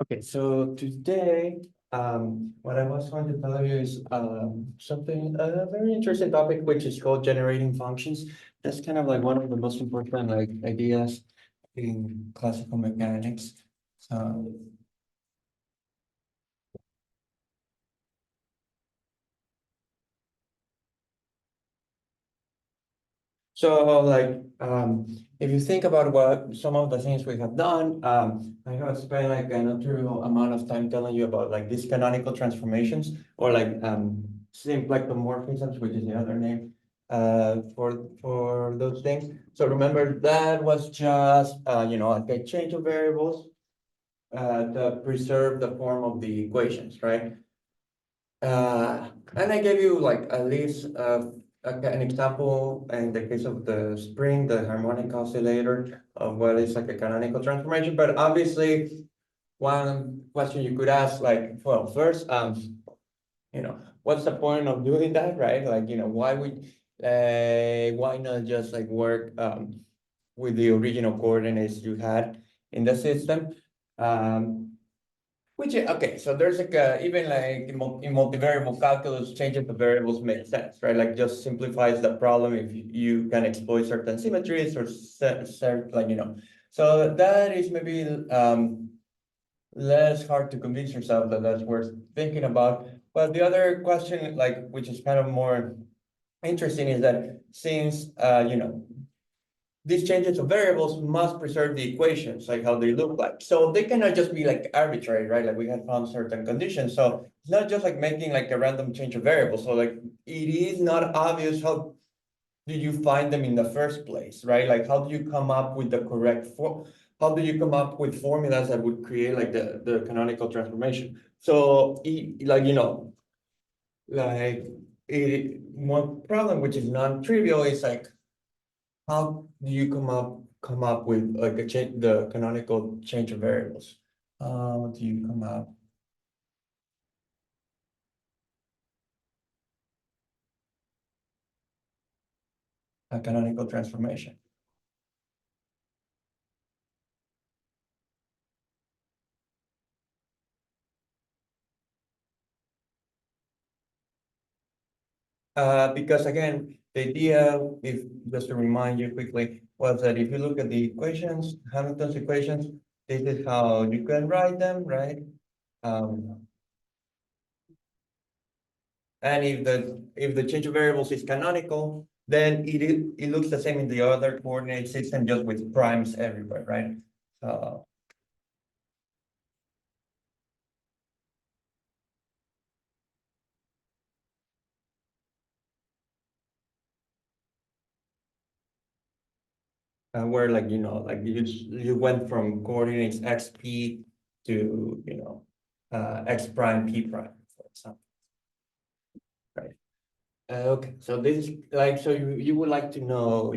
Okay, so today, what I was going to tell you is something a very interesting topic, which is called generating functions. That's kind of like one of the most important like ideas in classical mechanics. So if you think about what some of the things we have done, I have spent like a notable amount of time telling you about like these canonical transformations or like symplectomorphisms, which is the other name for those things. So remember that was just like a change of variables to preserve the form of the equations, right? And I gave you like at least an example in the case of the spring, the harmonic oscillator of what is like a canonical transformation. But obviously, one question you could ask, like, well, first, what's the point of doing that, right? Like, why not just like work with the original coordinates you had in the system? Um, okay, so there's like even like in multivariable calculus, changing the variables makes sense, right? Like just simplifies the problem if you can exploit certain symmetries or So that is maybe less hard to convince yourself that that's worth thinking about. But the other question, like which is kind of more interesting, is that since these changes of variables must preserve the equations, like how they look like. So they cannot just be like arbitrary, right? Like we had found certain conditions. So it's not just like making like a random change of variables. So like it is not obvious how do you find them in the first place, right? Like how do you come up with the correct form? How do you come up with formulas that would create like the canonical transformation? So like one problem which is non-trivial is like how do you come up with like the canonical change of variables? How do you come up a canonical transformation? Because again, the idea, if just to remind you quickly, was that if you look at the equations, Hamilton's equations, this is how you can write them, right? Um, and if the change of variables is canonical, then it looks the same in the other coordinate system, just with primes everywhere, right? Uh, where like like you went from coordinates xp to x prime p prime, for example, right? Okay, so this is like, so you would like to know,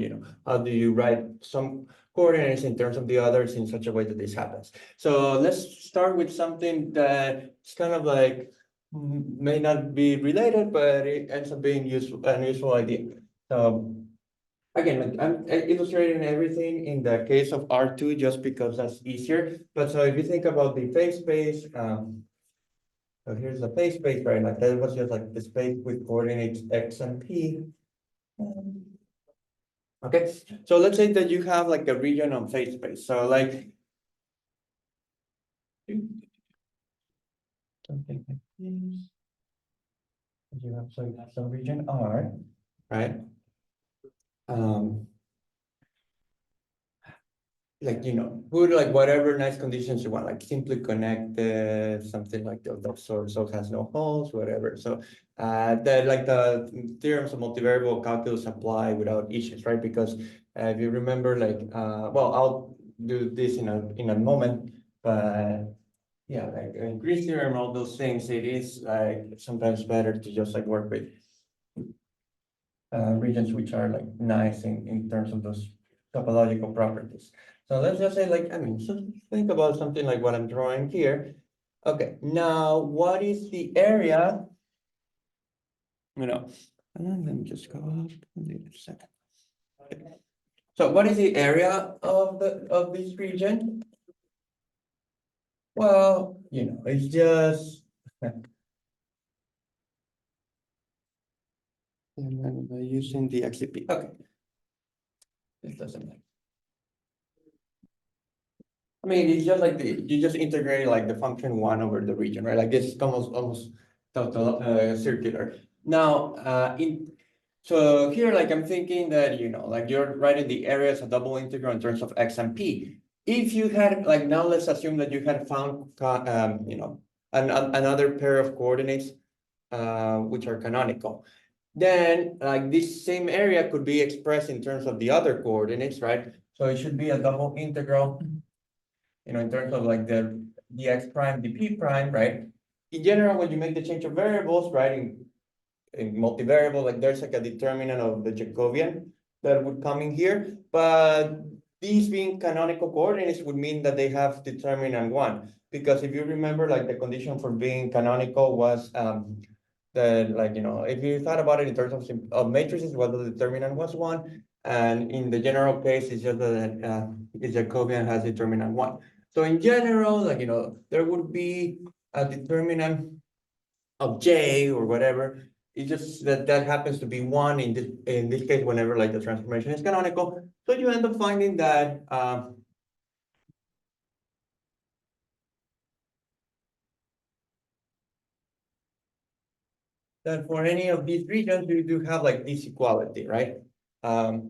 how do you write some coordinates in terms of the others in such a way that this happens. So let's start with something that is kind of like may not be related, but it ends up being an useful idea. So again, like I'm illustrating everything in the case of R2 just because that's easier. But so if you think about the phase space, so here's the phase space, right? Like that was just like the space with coordinates x and p. Okay, so let's say that you have like a region on phase space. So like something like this. You have some region R, right? Um, like put like whatever nice conditions you want, like simply connected, something like that sort, so it has no holes, whatever. So that like the theorems of multivariable calculus apply without issues, right? Because if you remember, like well, I'll do this in a moment, but yeah, like in Greek theorem, all those things, it is like sometimes better to just like work with regions which are like nice in terms of those topological properties. So let's just say like, I mean, so think about something like what I'm drawing here. Okay, now what is the area? And let me just go up. Wait a second. Okay. So what is the area of this region? Well, it's just using the XCP. Okay, this doesn't matter. I mean, it's just like you just integrate like the function one over the region, right? Like it's almost total circular. Now, so here, like I'm thinking that like you're writing the area as a double integral in terms of x and p. If you had like now, let's assume that you had found another pair of coordinates which are canonical. Then like this same area could be expressed in terms of the other coordinates, right? So it should be a double integral in terms of like the x prime, the p prime, right? In general, when you make the change of variables, right, in multivariable, like there's like a determinant of the Jacobian that would come in here, but these being canonical coordinates would mean that they have determinant one, because if you remember, like the condition for being canonical was that like, if you thought about it in terms of matrices, whether the determinant was one, and in the general case, it's just that the Jacobian has determinant one. So in general, like, there would be a determinant of J or whatever. It's just that happens to be one in this case, whenever like the transformation is canonical. So you end up finding that for any of these regions, you do have like this equality, right? Um,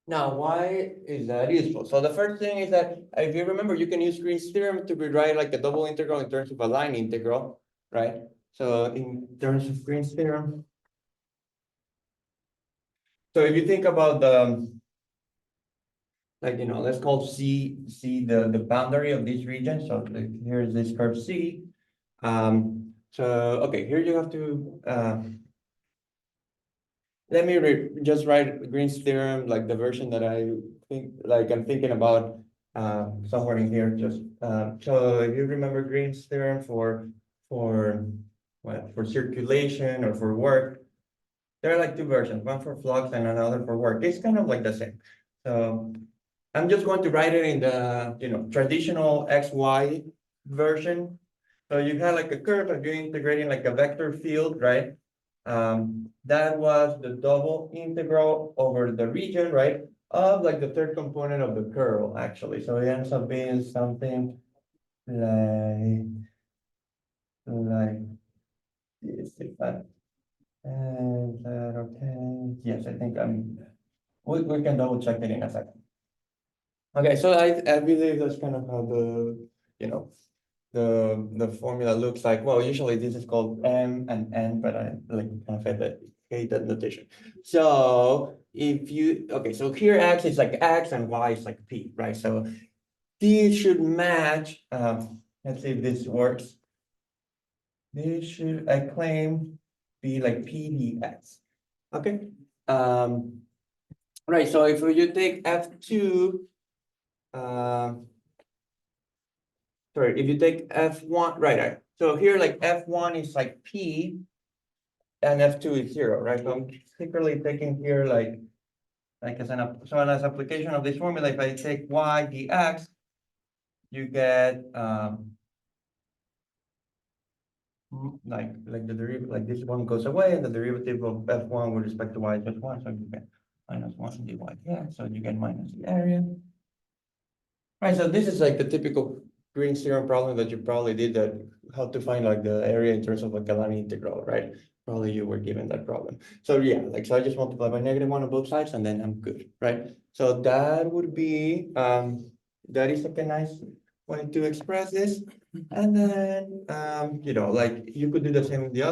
Now, why is that useful? So the first thing is that if you remember, you can use Green's theorem to rewrite like a double integral in terms of a line integral, right? So in terms of Green's theorem, so if you think about the like, let's call C the boundary of this region. So here's this curve C. So okay, here you have to let me just write Green's theorem, like the version that I think, like I'm thinking about somewhere in here. Just so if you remember Green's theorem for what, for circulation or for work, there are like two versions, one for flux and another for work. It's kind of like the same. So I'm just going to write it in the traditional XY version. So you have like a curve of you integrating like a vector field, right? That was the double integral over the region, right? Of like the third component of the curl, actually. So it ends up being something like this. If I, is that okay? Yes, I think we can double check it in a second. Okay, so I believe that's kind of how you know, the formula looks like. Well, usually this is called M and N, but I like kind of hate that notation. So if you, okay, so here X is like X and Y is like P, right? So these should match, let's see if this works. This should, I claim, be like PDX. Okay. Right, so if you take F2, sorry, if you take F1, right. So here, like F1 is like P and F2 is 0, right? So I'm secretly taking here like as as application of this formula, if I take Y dx, you get like the derivative, like this one goes away, and the derivative of F1 with respect to Y is just 1, so you get -1 dy dx, so you get minus the area. Right, so this is like the typical Green's theorem problem that you probably did, that how to find like the area in terms of like a line integral, right? Probably you were given that problem. So yeah, like, so I just multiply by -1 on both sides and then I'm good, right? So that would be, that is like a nice way to express this. And then, like you could do the same in the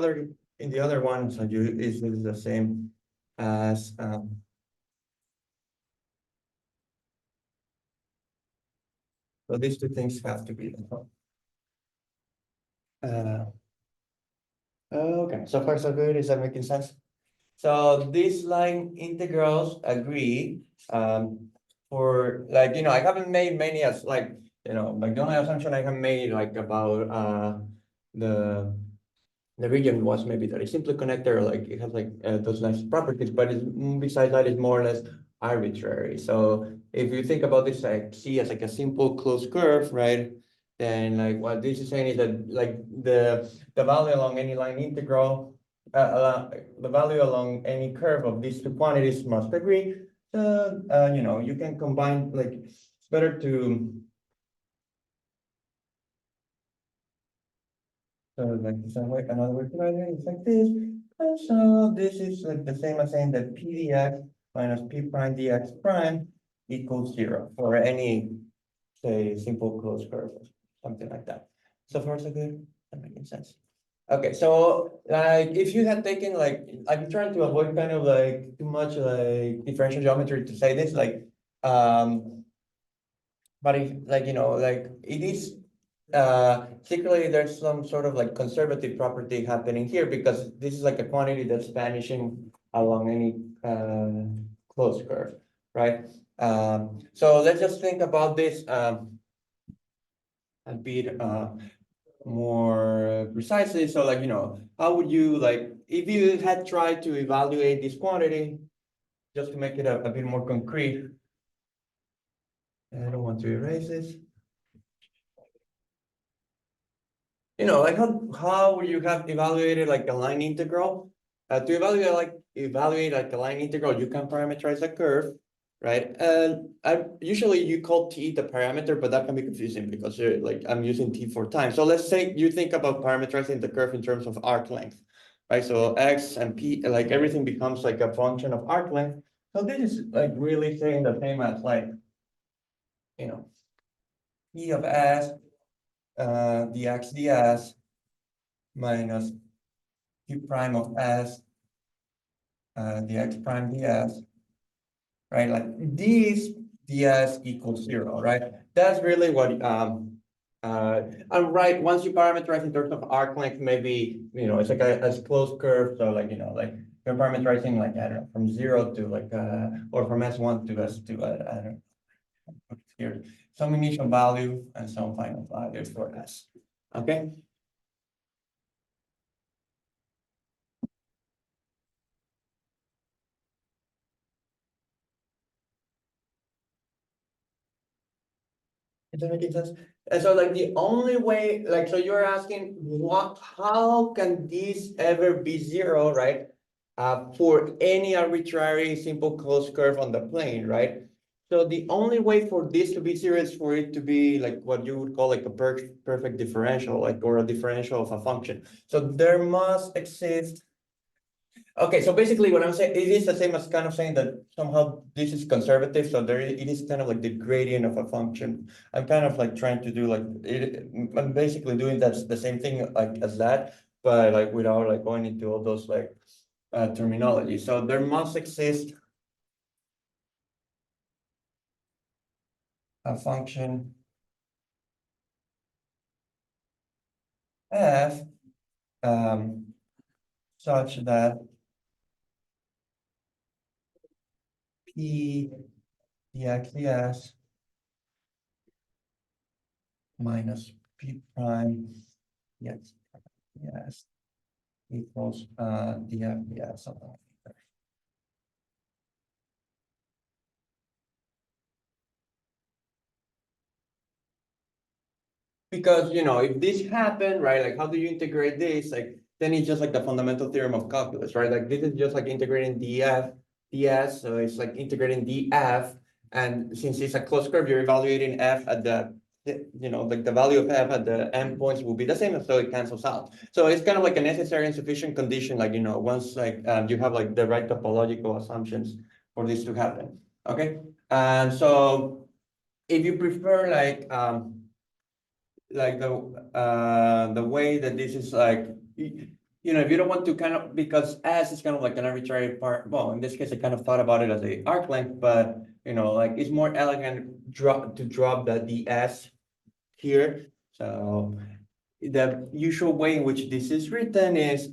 other one. So this is the same as, so these two things have to be, uh, okay, so far so good. Is that making sense? So these line integrals agree for like, I haven't made many as like, like the only assumption I have made like about the the region was maybe that it's simply connected, or like it has like those nice properties, but it's, besides that, it's more or less arbitrary. So if you think about this like C as like a simple closed curve, right? Then like what this is saying is that like the value along any line integral, the value along any curve of these two quantities must agree. So you know, you can combine, like it's better to, so like some way, another way to write it is like this. And so this is like the same as saying that p dx minus p prime dx prime equals 0 for any, say, simple closed curve or something like that. So far, so good. That making sense. Okay, so like if you had taken, like, I'm trying to avoid kind of like too much like differential geometry to say this, like but if, like, you know, like it is secretly there's some sort of like conservative property happening here, because this is like a quantity that's vanishing along any closed curve, right? So let's just think about this a bit more precisely. So like, you know, how would you, like, if you had tried to evaluate this quantity, just to make it a bit more concrete, I don't want to erase this. You know, like how would you have evaluated like a line integral? To evaluate like a line integral, you can parameterize a curve, right? And usually you call t the parameter, but that can be confusing because you're, like, I'm using t for time. So let's say you think about parameterizing the curve in terms of arc length, right? So x and p, like everything becomes like a function of arc length. So this is like really saying the same as like, you know, p of s dx ds minus p prime of s dx prime ds, right? Like this ds equals 0, right? That's really what and right, once you parameterize in terms of arc length, maybe, you know, it's like a closed curve. So like, you know, like you're parameterizing like, I don't know, from 0 to like or from s1 to s2, I don't know here, some initial value and some final value for s. Okay. Is that making sense? And so like the only way, like, so you're asking what, how can this ever be 0, right? For any arbitrary simple closed curve on the plane, right? So the only way for this to be 0 is for it to be like what you would call like a perfect differential, like, or a differential of a function. So there must exist. Okay, so basically what I'm saying, it is the same as kind of saying that somehow this is conservative, so there it is kind of like the gradient of a function. I'm kind of like trying to do like it, I'm basically doing that the same thing like as that, but like without like going into all those like terminology. So there must exist a function f such that p dx ds minus p prime dx ds equals df ds, something like that. Because, you know, if this happened, right, like how do you integrate this? Like, then it's just like the fundamental theorem of calculus, right? Like this is just like integrating df, ds, so it's like integrating df. And since it's a closed curve, you're evaluating f at the, you know, like the value of f at the endpoints will be the same, so it cancels out. So it's kind of like a necessary and sufficient condition, like, you know, once like you have like the right topological assumptions for this to happen, okay? And so if you prefer like the way that this is like, you know, if you don't want to kind of, because s is kind of like an arbitrary part, well, in this case I kind of thought about it as a arc length, but you know, like it's more elegant drop the ds here. So the usual way in which this is written is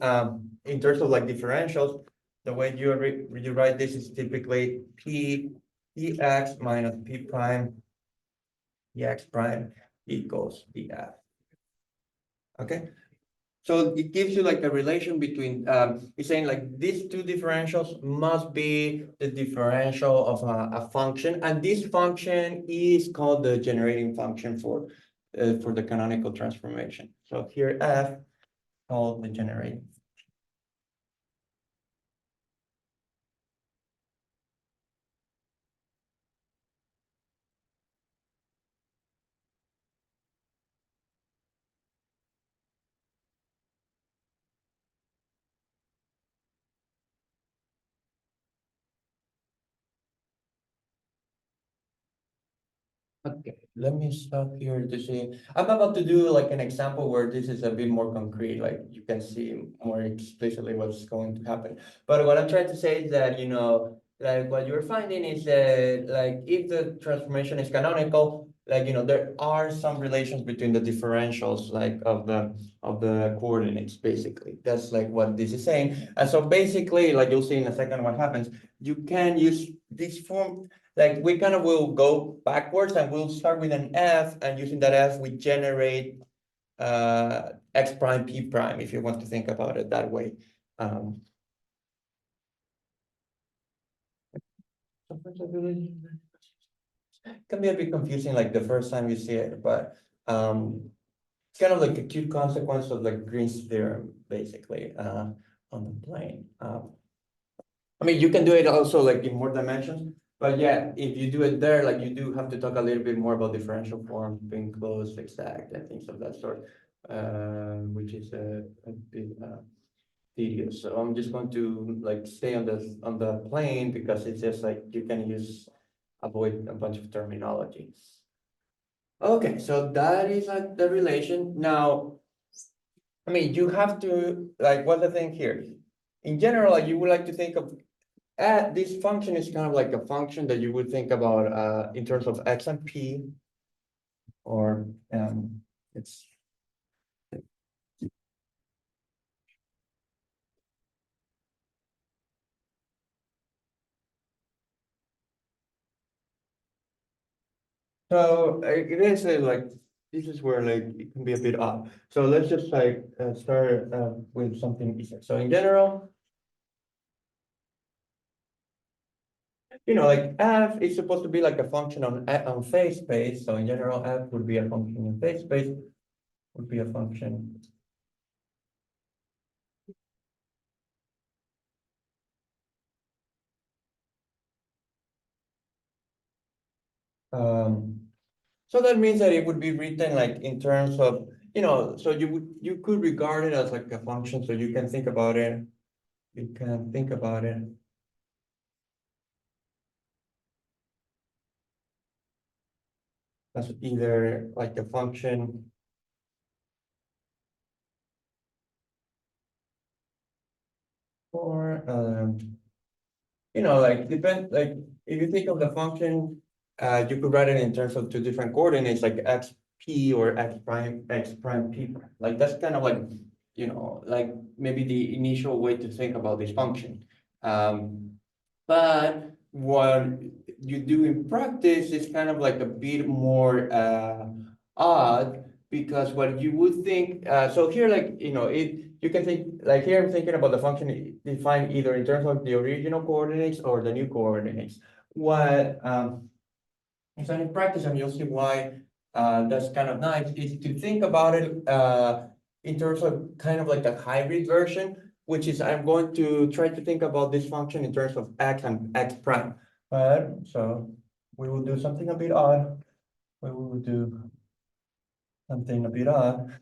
in terms of like differentials, the way you write this is typically p dx minus p prime dx prime equals df. Okay, So it gives you like a relation between, it's saying like these two differentials must be the differential of a function, and this function is called the generating function for the canonical transformation. So here f called the generating. Okay, let me stop here to see. I'm about to do like an example where this is a bit more concrete, like you can see more explicitly what's going to happen. But what I'm trying to say is that, like what you're finding is that like if the transformation is canonical, like, there are some relations between the differentials, like of the coordinates, basically. That's like what this is saying. And so basically, like you'll see in a second what happens, you can use this form. Like we kind of will go backwards and we'll start with an f, and using that f we generate x prime p prime, if you want to think about it that way. Um, can be a bit confusing like the first time you see it, but it's kind of like a cute consequence of like Green's theorem, basically, on the plane. I mean, you can do it also like in more dimensions, but yeah, if you do it there, like you do have to talk a little bit more about differential forms being closed, exact, and things of that sort, which is a bit tedious. So I'm just going to like stay on the plane because it's just like you can avoid a bunch of terminology. Okay, so that is like the relation. Now, I mean, you have to like what's the thing here? In general, like, you would like to think of this function is kind of like a function that you would think about in terms of x and p, or it's so it is like this is where like it can be a bit odd. So let's just like start with something easier. So in general, like f is supposed to be like a function on phase space. So in general, f would be a function in phase space, would be a function. Um, so that means that it would be written like in terms of, so you could regard it as like a function, so you can think about it. You can think about it as either like a function or like like if you think of the function, you could write it in terms of two different coordinates, like x p or x prime p prime. Like that's kind of like, like maybe the initial way to think about this function. But what you do in practice is kind of like a bit more odd, because what you would think, so here, like, you can think, like here I'm thinking about the function defined either in terms of the original coordinates or the new coordinates. What so in practice, and you'll see why that's kind of nice, is to think about it in terms of kind of like a hybrid version, which is I'm going to try to think about this function in terms of x and x prime. But so we will do something a bit odd. We will do something a bit odd.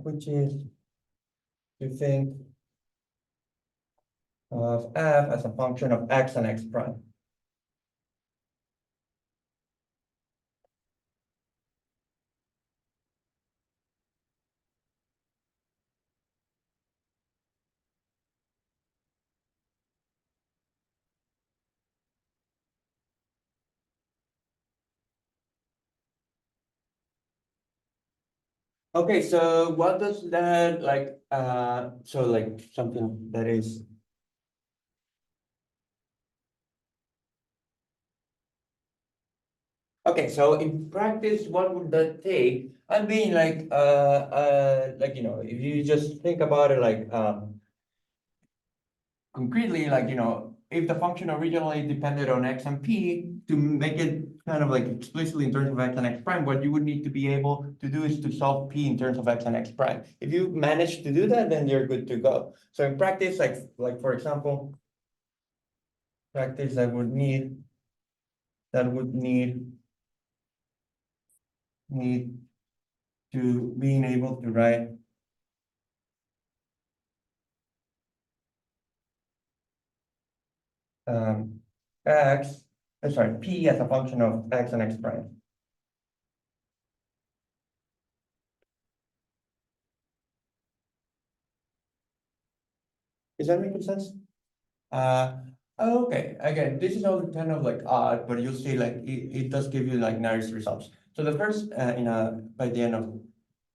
Which is to think of f as a function of x and x prime. Okay, so what does that like, so like something that is Okay, so in practice, what would that take? I mean, like, if you just think about it, like, concretely, like, if the function originally depended on x and p, to make it kind of like explicitly in terms of x and x prime, what you would need to be able to do is to solve p in terms of x and x prime. If you manage to do that, then you're good to go. So in practice, like for example, practice that would need to being able to write um, p as a function of x and x prime. Is that making sense? Okay, again, this is all kind of like odd, but you'll see like it does give you like nice results. So the first, by the end of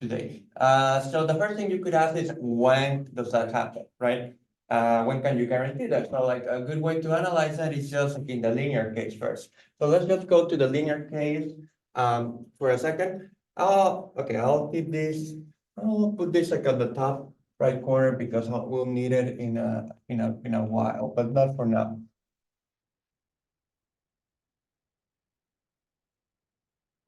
today. So the first thing you could ask is when does that happen, right? When can you guarantee that? So like a good way to analyze that is just like in the linear case first. So let's just go to the linear case for a second. Okay, I'll put this like on the top right corner because we'll need it in a while, but not for now.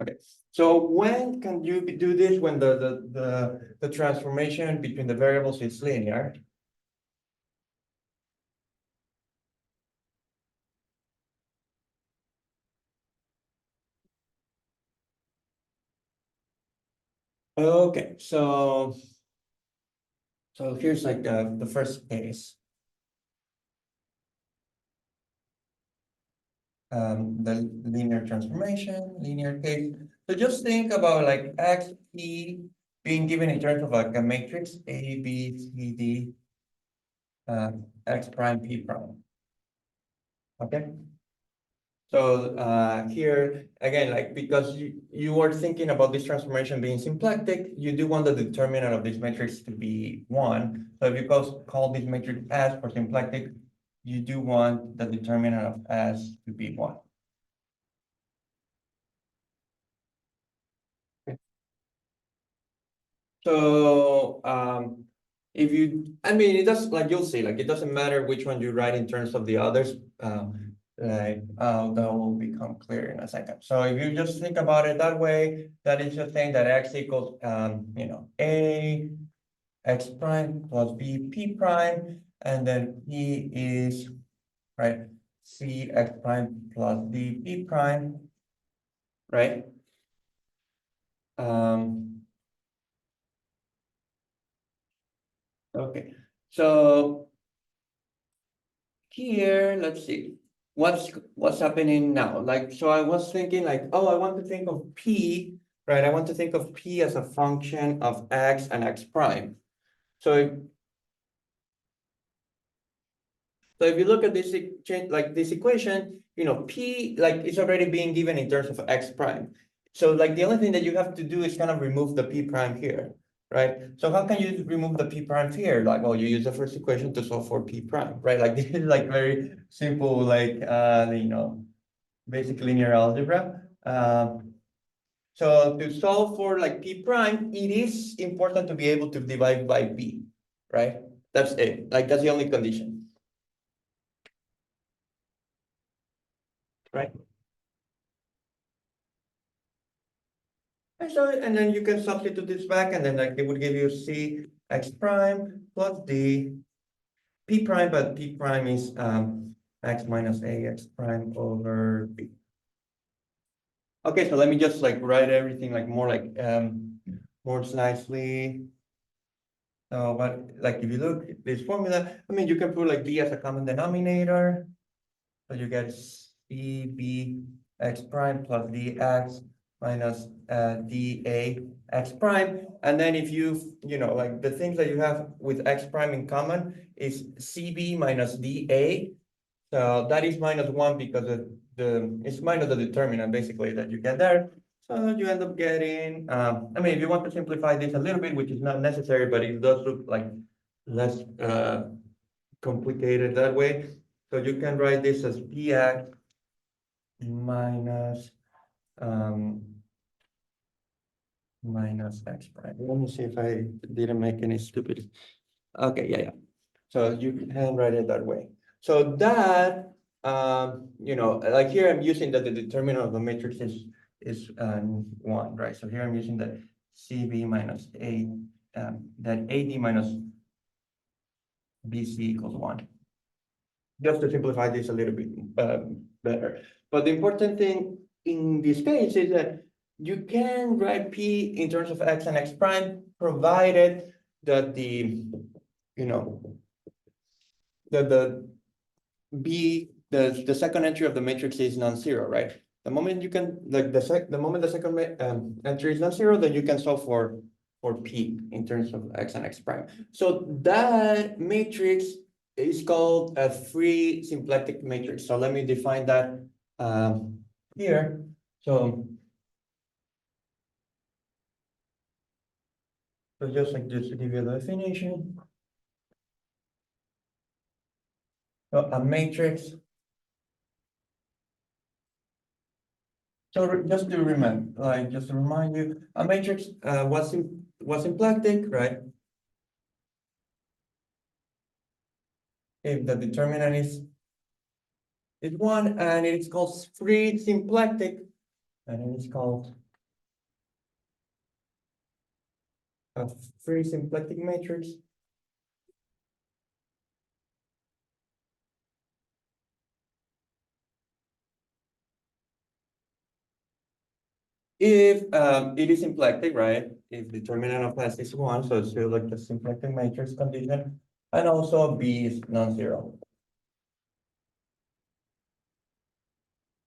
Okay, so when can you do this when the transformation between the variables is linear? Okay, so here's like the first case, the linear transformation, linear case. So just think about like x, p being given in terms of like a matrix A, B, C, D, x prime, p prime. Okay. So here again, like because you were thinking about this transformation being symplectic, you do want the determinant of this matrix to be one. So if you call this matrix S for symplectic, you do want the determinant of S to be one. So if you, I mean, it does like you'll see, like it doesn't matter which one you write in terms of the others. That will become clear in a second. So if you just think about it that way, that is just saying that x equals a x prime plus b p prime, and then p is right c x prime plus d p prime, right? Um, okay, so here, let's see. What's happening now? Like, so I was thinking like, oh, I want to think of P, right? I want to think of P as a function of X and X prime. So if you look at this like this equation, P like is already being given in terms of X prime. So like the only thing that you have to do is kind of remove the P prime here, right? So how can you remove the P prime here? Like, well, you use the first equation to solve for P prime, right? Like this is like very simple, like basic linear algebra. So to solve for like P prime, it is important to be able to divide by B, right? That's it. Like that's the only condition, right? And then you can substitute this back, and then like it would give you C x prime plus D P prime, but P prime is x minus A x prime over B. Okay, so let me just like write everything like more nicely. So, but like if you look at this formula, I mean, you can put like B as a common denominator. So you get C B x prime plus dx minus dA x prime. And then if like the things that you have with x prime in common is CB minus dA. So that is minus one because it's minus the determinant basically that you get there. So you end up getting, I mean, if you want to simplify this a little bit, which is not necessary, but it does look like less complicated that way. So you can write this as px minus um, minus x prime. Let me see if I didn't make any stupid. Okay, yeah. So you can write it that way. So that, like here I'm using that the determinant of the matrix is 1, right? So here I'm using that CB minus A, that AD minus BC equals 1. Just to simplify this a little bit better. But the important thing in this case is that you can write P in terms of x and x prime, provided that the the second entry of the matrix is non-zero, right? The moment you can, like the moment the second entry is non-zero, then you can solve for P in terms of x and x prime. So that matrix is called a free symplectic matrix. So let me define that here. So just like this to give you the definition. So a matrix. So just to remember, like just to remind you, a matrix was symplectic, right? If the determinant is 1 and it is called free symplectic, and it is called a free symplectic matrix. If it is symplectic, right? If determinant of S is 1, so it's still like the symplectic matrix condition, and also B is non-zero.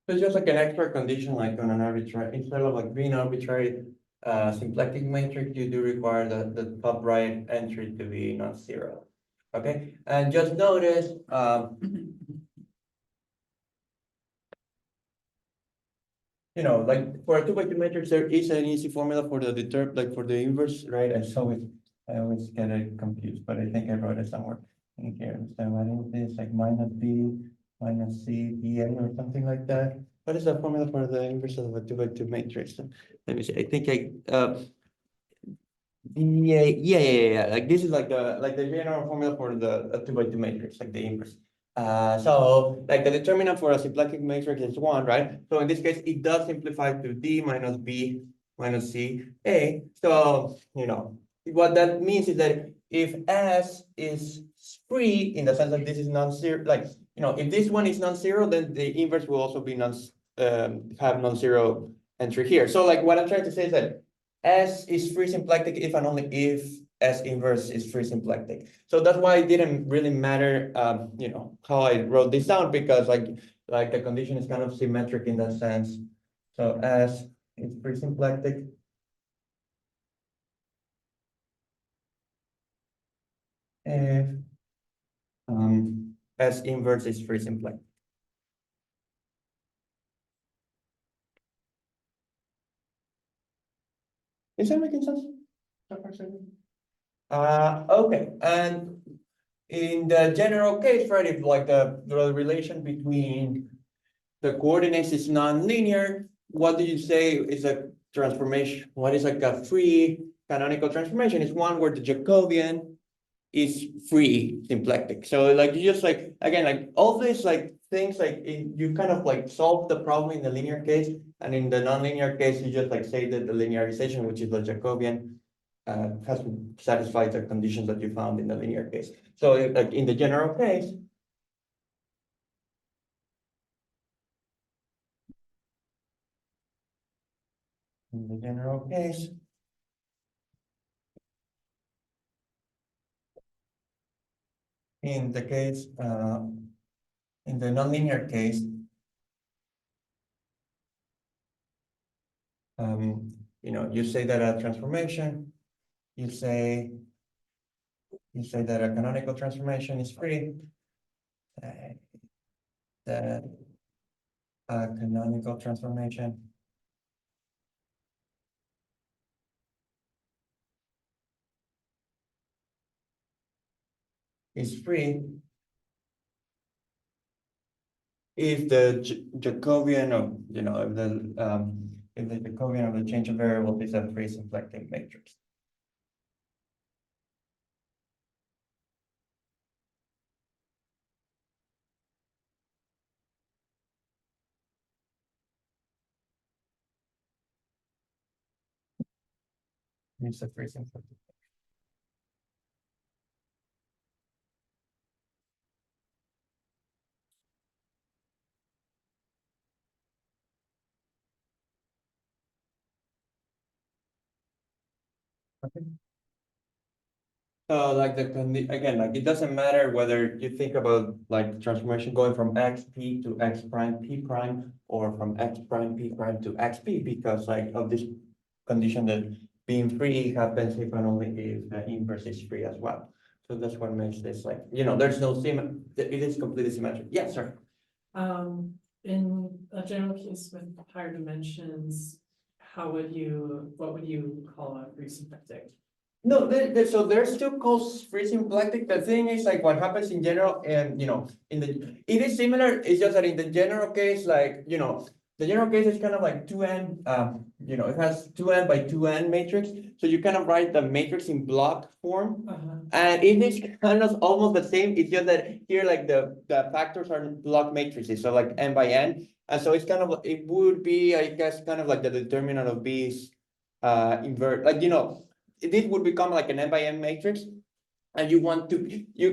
So it's just like an extra condition, like on an arbitrary, instead of like being arbitrary symplectic matrix, you do require the top right entry to be non-zero. Okay, and just notice like for a 2 by 2 matrix, there is an easy formula for the like for the inverse, right? And so I always get it confused, but I think I wrote it somewhere in here. So I think this like minus B minus C dn or something like that. What is the formula for the inverse of a 2 by 2 matrix? Let me see. I think yeah. Like this is like the general formula for the a 2 by 2 matrix, like the inverse. So like the determinant for a symplectic matrix is 1, right? So in this case, it does simplify to D minus B minus C A. So what that means is that if S is free in the sense that this is non-zero, like if this one is non-zero, then the inverse will also be have non-zero entry here. So like what I'm trying to say is that S is free symplectic if and only if S inverse is free symplectic. So that's why it didn't really matter, how I wrote this down, because like the condition is kind of symmetric in that sense. So S is free symplectic. If S inverse is free symplectic. Is that making sense? Okay, and in the general case, right, if like the relation between the coordinates is non-linear, what do you say is a transformation? What is like a free canonical transformation? Is one where the Jacobian is free symplectic. So like you just like, again, like all these like things, like you kind of like solve the problem in the linear case, and in the non-linear case, you just like say that the linearization, which is the Jacobian, has to satisfy the conditions that you found in the linear case. So like in the general case, in the general case, in the case, in the nonlinear case, you say that a transformation, you say that a canonical transformation is free, that a canonical transformation is free if the Jacobian of, if the if the Jacobian of the change of variable is a free symplectic matrix. It's a free symplectic. Okay. Like again, like it doesn't matter whether you think about like transformation going from xp to x prime p prime or from x prime p prime to xp, because like of this condition that being free happens if and only if the inverse is free as well. So that's what makes this like, there's no it is completely symmetric. Yes, sir. In a general case with higher dimensions, what would you call a free symplectic? No, so they're still called free symplectic. The thing is like what happens in general, and it is similar. It's just that in the general case, like the general case is kind of like 2n. It has 2n by 2n matrix. So you kind of write the matrix in block form, and it is kind of almost the same. It's just that here like the factors are block matrices, so like n by n, and so it's kind of it would be, I guess, kind of like the determinant of B's invert, like this would become like an n by n matrix, and you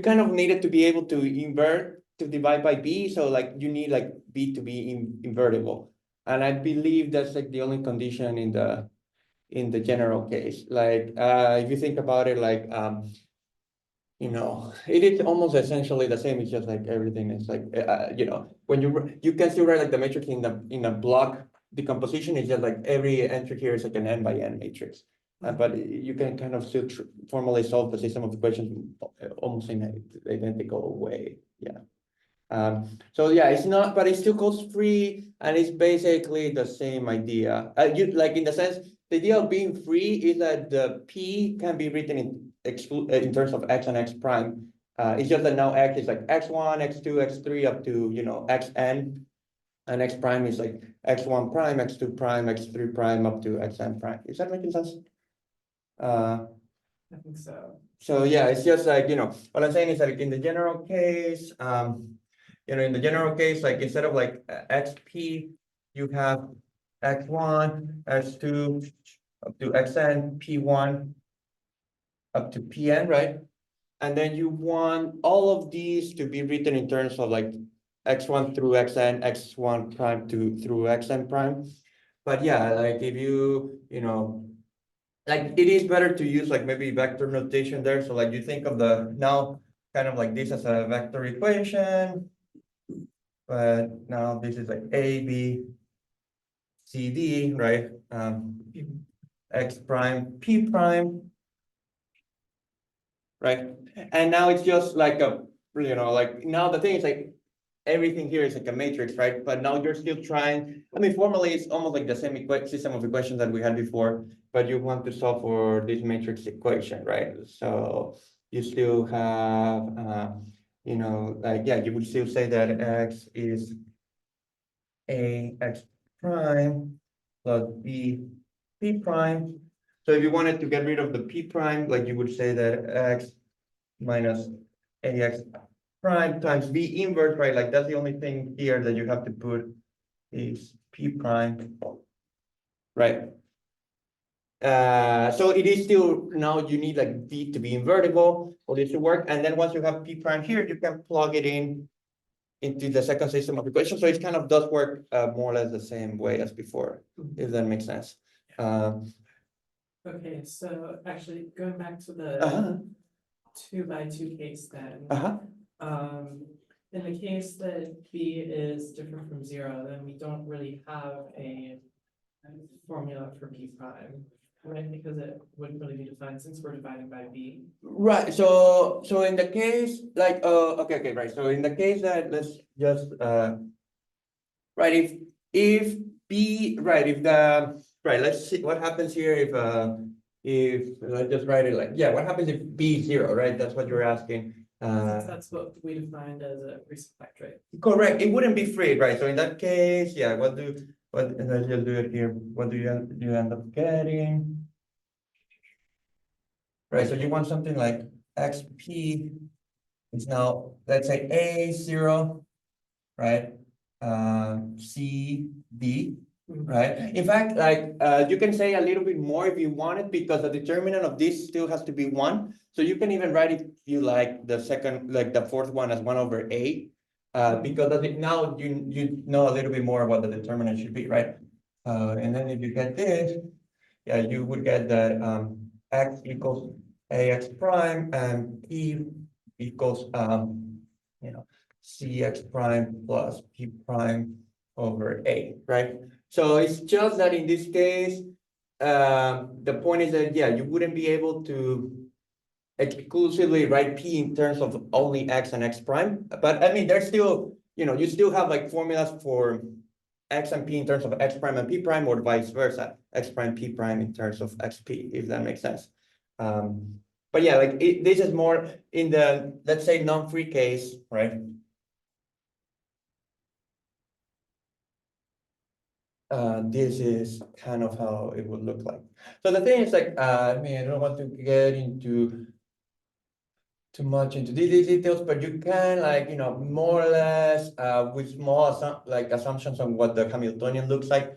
kind of needed to be able to invert to divide by b, so like you need like b to be invertible, and I believe that's like the only condition in the general case. Like if you think about it, like it is almost essentially the same. It's just like everything is like when you can still write like the matrix in a block decomposition. It's just like every entry here is like an n by n matrix. But you can kind of still formally solve the system of equations almost in an identical way. Yeah. So yeah, it's not, but it still calls free, and it's basically the same idea. You like in the sense, the idea of being free is that the p can be written in terms of x and x prime. It's just that now x is like x1, x2, x3 up to xn, and x prime is like x1 prime, x2 prime, x3 prime up to xn prime. Is that making sense? I think so. So yeah, it's just like, what I'm saying is like in the general case, in the general case, like instead of like xp, you have x1, x2 up to xn, p1 up to pn, right? And then you want all of these to be written in terms of like x1 through xn, x1 prime through xn prime. But yeah, like if like it is better to use like maybe vector notation there. So like you think of the now kind of like this as a vector equation, but now this is like A, B, C, D, right? X prime, P prime, right? And now it's just like like now the thing is like everything here is like a matrix, right? But now you're still trying, I mean, formally it's almost like the same system of equations that we had before, but you want to solve for this matrix equation, right? So you still have, like, yeah, you would still say that x is a x prime plus b p prime. So if you wanted to get rid of the p prime, like you would say that x minus ax prime times b inverse, right? Like that's the only thing here that you have to put is p prime, right? So it is still, now you need like b to be invertible for this to work, and then once you have p prime here, you can plug it into the second system of equations. So it kind of does work more or less the same way as before, if that makes sense. Okay, so actually going back to the Uh-huh. 2x2 case then. Uh-huh. In the case that b is different from 0, then we don't really have a formula for b prime, right? Because it wouldn't really be defined since we're dividing by b. Right. So in the case like okay, right. So in the case that let's just right, if b, right, if the right, let's see what happens here if let's just write it like, yeah, what happens if b is 0, right? That's what you're asking. Since that's what we defined as a free symplectic. Correct. It wouldn't be free, right? So in that case, yeah, what do But let's just do it here. What do you end up getting? Right, so you want something like XP is now, let's say A0, right? C, D, right? In fact, like, you can say a little bit more if you want it, because the determinant of this still has to be one. So you can even write, if you like, the second, like the fourth one as 1/8. Because of it, now you know a little bit more what the determinant should be, right? And then if you get this, yeah, you would get that x equals ax prime and p equals you know, cx prime plus p prime over a, right? So it's just that in this case, the point is that, yeah, you wouldn't be able to exclusively write p in terms of only x and x prime, but I mean, there's still, you still have like formulas for x and p in terms of x prime and p prime, or vice versa, x prime, p prime in terms of xp, if that makes sense. But yeah, like this is more in the, let's say, non-free case, right? This is kind of how it would look like. So the thing is, like, I mean, I don't want to get into too much into these details, but you can, like, more or less, with small assumptions on what the Hamiltonian looks like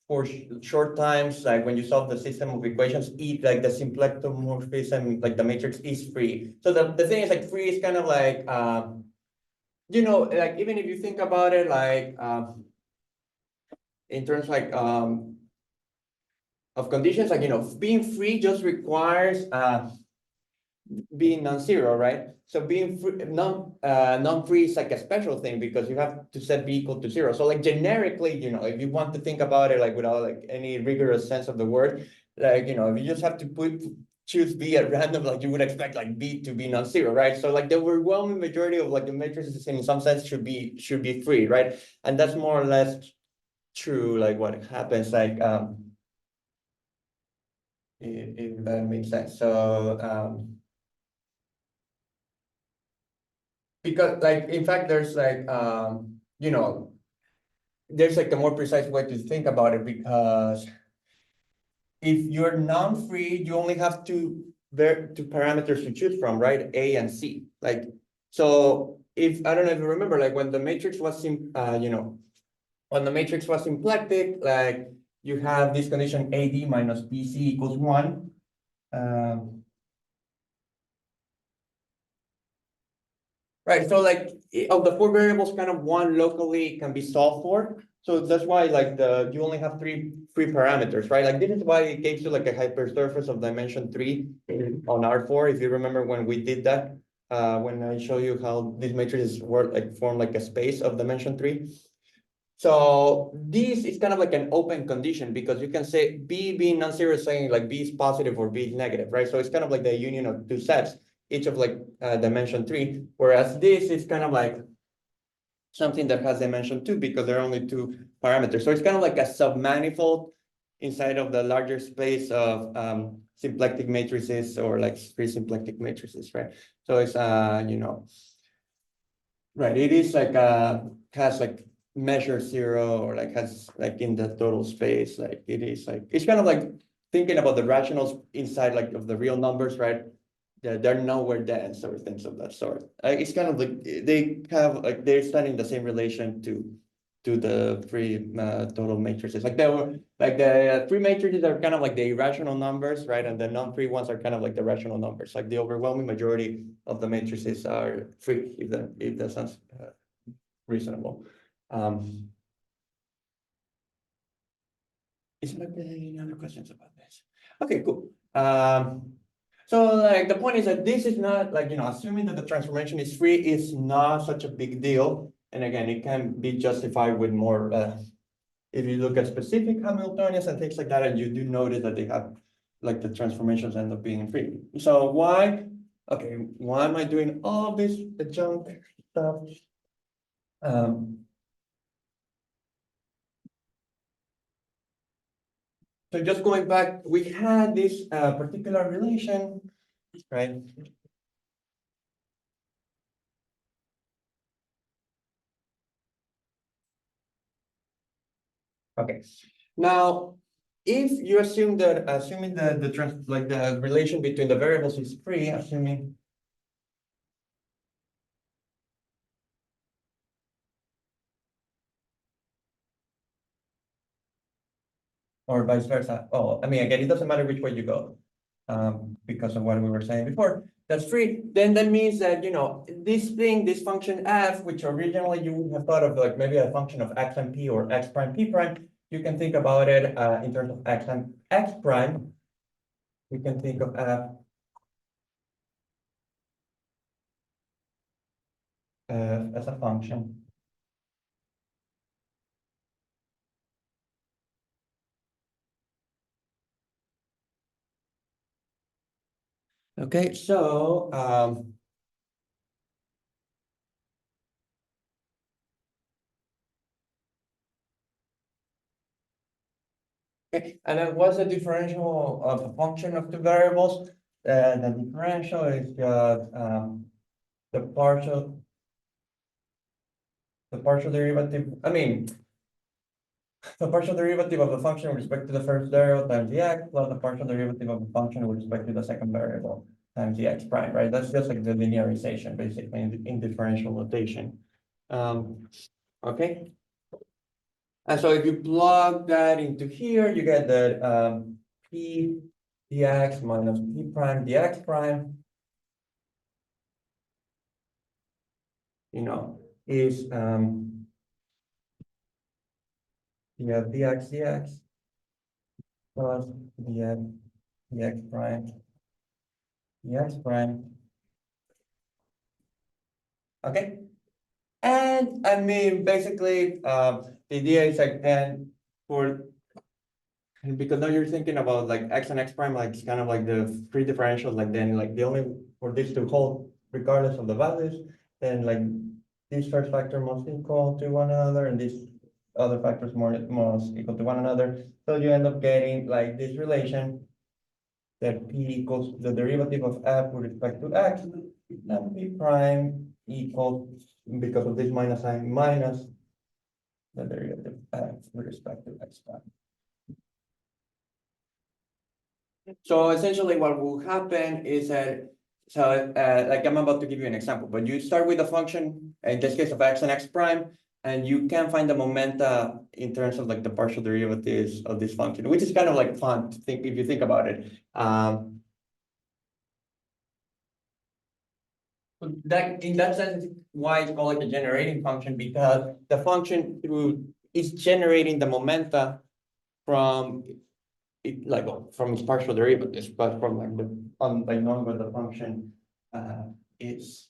for short times, like when you solve the system of equations, like the symplectomorphism, like the matrix is free. So the thing is, like, free is kind of like, like, even if you think about it, like, in terms like, of conditions, like, being free just requires, being non-zero, right? So being free, non-free is like a special thing, because you have to set b equal to 0. So like generically, if you want to think about it like without like any rigorous sense of the word, like, if you just have to choose b at random, like you would expect like b to be non-zero, right? So like the overwhelming majority of like the matrices in some sense should be free, right? And that's more or less true, like what happens, like, if that makes sense. So, because, like, in fact, there's like, there's like a more precise way to think about it, because if you're non-free, you only have two parameters to choose from, right? A and C. Like, so if, I don't know if you remember, like when the matrix was when the matrix was symplectic, like you have this condition AD minus BC equals 1. Right, so like of the four variables, kind of one locally can be solved for. So that's why like you only have three parameters, right? Like this is why it gives you like a hypersurface of dimension 3 on R4. If you remember when we did that, when I show you how these matrices work, like form like a space of dimension 3. So this is kind of like an open condition, because you can say B being non-zero is saying like B is positive or B is negative, right? So it's kind of like the union of two sets, each of like dimension 3, whereas this is kind of like something that has dimension 2, because there are only two parameters. So it's kind of like a submanifold inside of the larger space of symplectic matrices, or like free symplectic matrices, right? So it's right, it is like has like measure 0, or like has like in the total space, like it is like, it's kind of like thinking about the rationals inside like of the real numbers, right? They're nowhere dense or things of that sort. It's kind of like they have like, they're studying the same relation to the free total matrices. Like they were like the free matrices are kind of like the irrational numbers, right? And the non-free ones are kind of like the rational numbers. Like the overwhelming majority of the matrices are free, if that sounds reasonable. Is there any other questions about this? Okay, cool. So like the point is that this is not like, assuming that the transformation is free is not such a big deal. And again, it can be justified with more, if you look at specific Hamiltonians and things like that, and you do notice that they have like the transformations end up being free. So why? Okay, why am I doing all this the junk stuff? So just going back, we had this particular relation, right? Okay, now, if you assume that, assuming the relation between the variables is free, assuming. Or vice versa. Oh, I mean, again, it doesn't matter which way you go. Because of what we were saying before, that's free, then that means that, this thing, this function f, which originally you would have thought of like maybe a function of x and p or x prime p prime, you can think about it in terms of x and x prime. We can think of f as a function. Okay, so okay, and then what's the differential of a function of two variables? The differential is just the partial derivative. I mean, the partial derivative of the function with respect to the first variable times the x plus the partial derivative of the function with respect to the second variable times the x prime, right? That's just like the linearization, basically, in differential notation. Okay. And so if you plug that into here, you get that p dx minus p prime dx prime, is dx dx plus dx dx prime dx prime. Okay. And I mean, basically, the idea is like, and because now you're thinking about like x and x prime, like it's kind of like the free differential, like then like the only for this to hold regardless of the values, then like this first factor must equal to one another and these other factors must equal to one another. So you end up getting like this relation that p equals the derivative of f with respect to x, and p prime equals, because of this minus sign, minus the derivative of f with respect to x prime. So essentially what will happen is that, so like I'm about to give you an example, but you start with a function, in this case of x and x prime, and you can find the momenta in terms of like the partial derivatives of this function, which is kind of like fun to think if you think about it. That in that sense, why it's called like a generating function, because the function is generating the momenta from like from its partial derivatives, but from like the like number the function is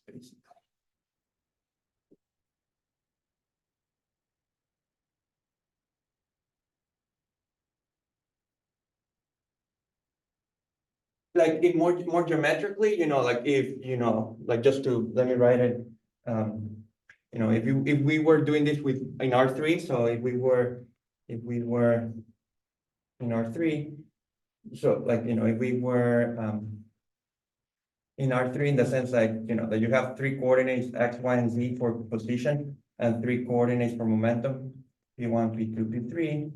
like in more geometrically, like if like just to let me write it, if we were doing this in R3, so if we were in R3, so like if we were in R3 in the sense like that you have three coordinates x, y, and z for position and three coordinates for momentum, p1, p2, p3.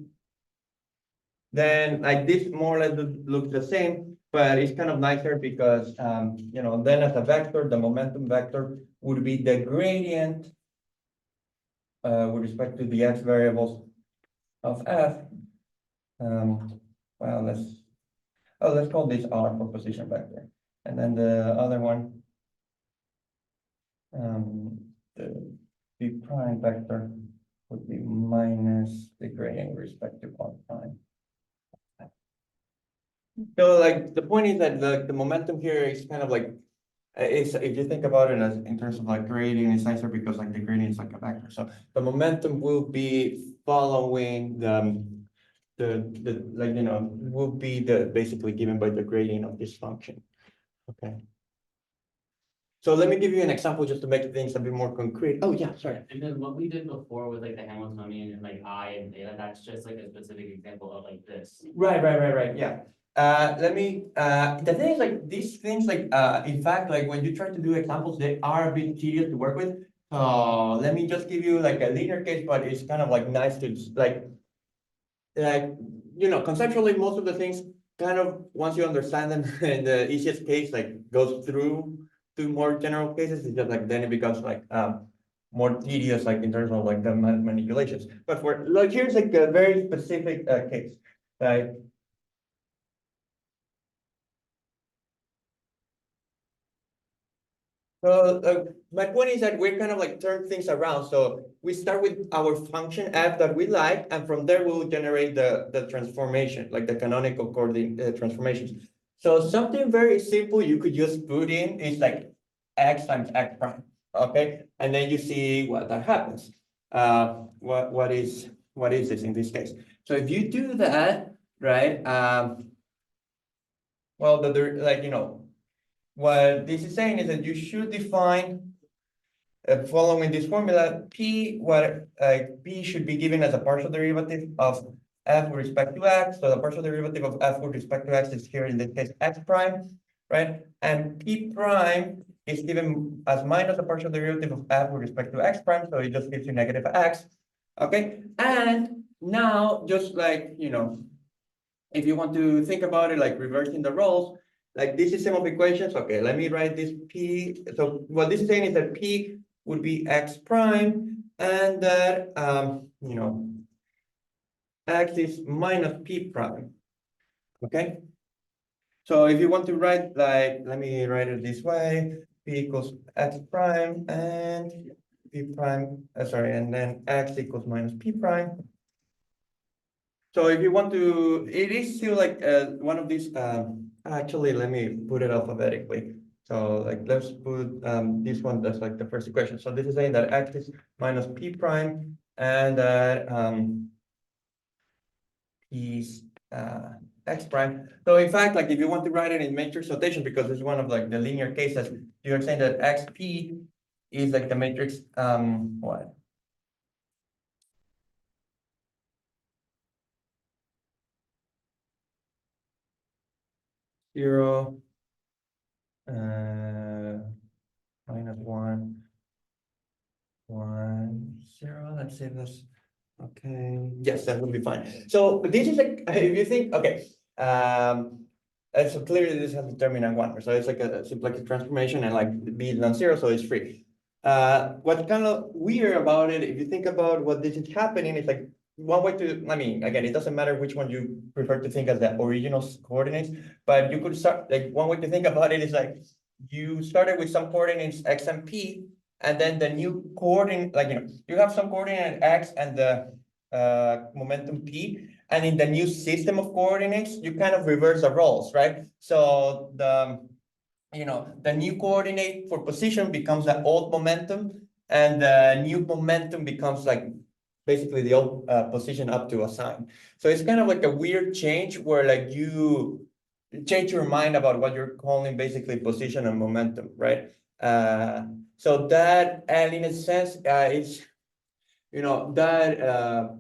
Then like this more or less looks the same, but it's kind of nicer because then as a vector, the momentum vector would be the gradient with respect to the x variables of f. Well, let's call this r for position vector, and then the other one, the p prime vector would be minus the gradient with respect to r prime. So like the point is that the momentum here is kind of like, it's, if you think about it as in terms of like gradient, it's nicer because like the gradient is like a vector. So the momentum will be following will be basically given by the gradient of this function. Okay. So let me give you an example just to make things a bit more concrete. Oh yeah, sorry. And then what we did before with like the Hamiltonian and like I and theta, that's just like a specific example of like this. Right, yeah. The thing is like these things like, in fact, like when you try to do examples, they are a bit tedious to work with. So let me just give you like a linear case, but it's kind of like nice to like, like, conceptually, most of the things kind of, once you understand them in the easiest case, like goes through to more general cases, it's just like, then it becomes like, more tedious, like in terms of like the manipulations. But for, like, here's like a very specific, case, right? So, my point is that we're kind of like turn things around. So we start with our function f that we like, and from there we'll generate the transformation, like the canonical coordinate transformations. So something very simple you could just put in is like x times x prime, okay? And then you see what that happens. What is this in this case? So if you do that, right? Well, like, what this is saying is that you should define, following this formula, P should be given as a partial derivative of f with respect to x. So the partial derivative of f with respect to x is here in this case x prime, right? And P prime is given as minus the partial derivative of f with respect to x prime, so it just gives you negative x. Okay, and now just like, if you want to think about it, like reversing the roles, like this system of equations, okay, let me write this P. So what this is saying is that P would be x prime, and that, x is minus P prime, okay? So if you want to write, like, let me write it this way, P equals x prime and P prime, sorry, and then x equals minus P prime. So if you want to, it is still like, one of these, actually, let me put it alphabetically. So like, let's put, this one, that's like the first equation. So this is saying that x is minus P prime, and that, is, x prime. So in fact, like if you want to write it in matrix notation, because it's one of like the linear cases, you're saying that xp is like the matrix, what? Zero, minus 1, 1, 0. Let's say this. Okay, yes, that would be fine. So this is like, if you think, okay, so clearly this has determinant 1, so it's like a symplectic transformation, and like b is non-zero, so it's free. What's kind of weird about it, if you think about what this is happening, is like one way to, I mean, again, it doesn't matter which one you prefer to think as the original coordinates, but you could start, like one way to think about it is like you started with some coordinates x and p, and then the new coordinate, like, you have some coordinate x and the momentum p, and in the new system of coordinates, you kind of reverse the roles, right? So the new coordinate for position becomes the old momentum, and the new momentum becomes like basically the old position up to a sign. So it's kind of like a weird change where like you change your mind about what you're calling basically position and momentum, right? So that, and in a sense, it's, that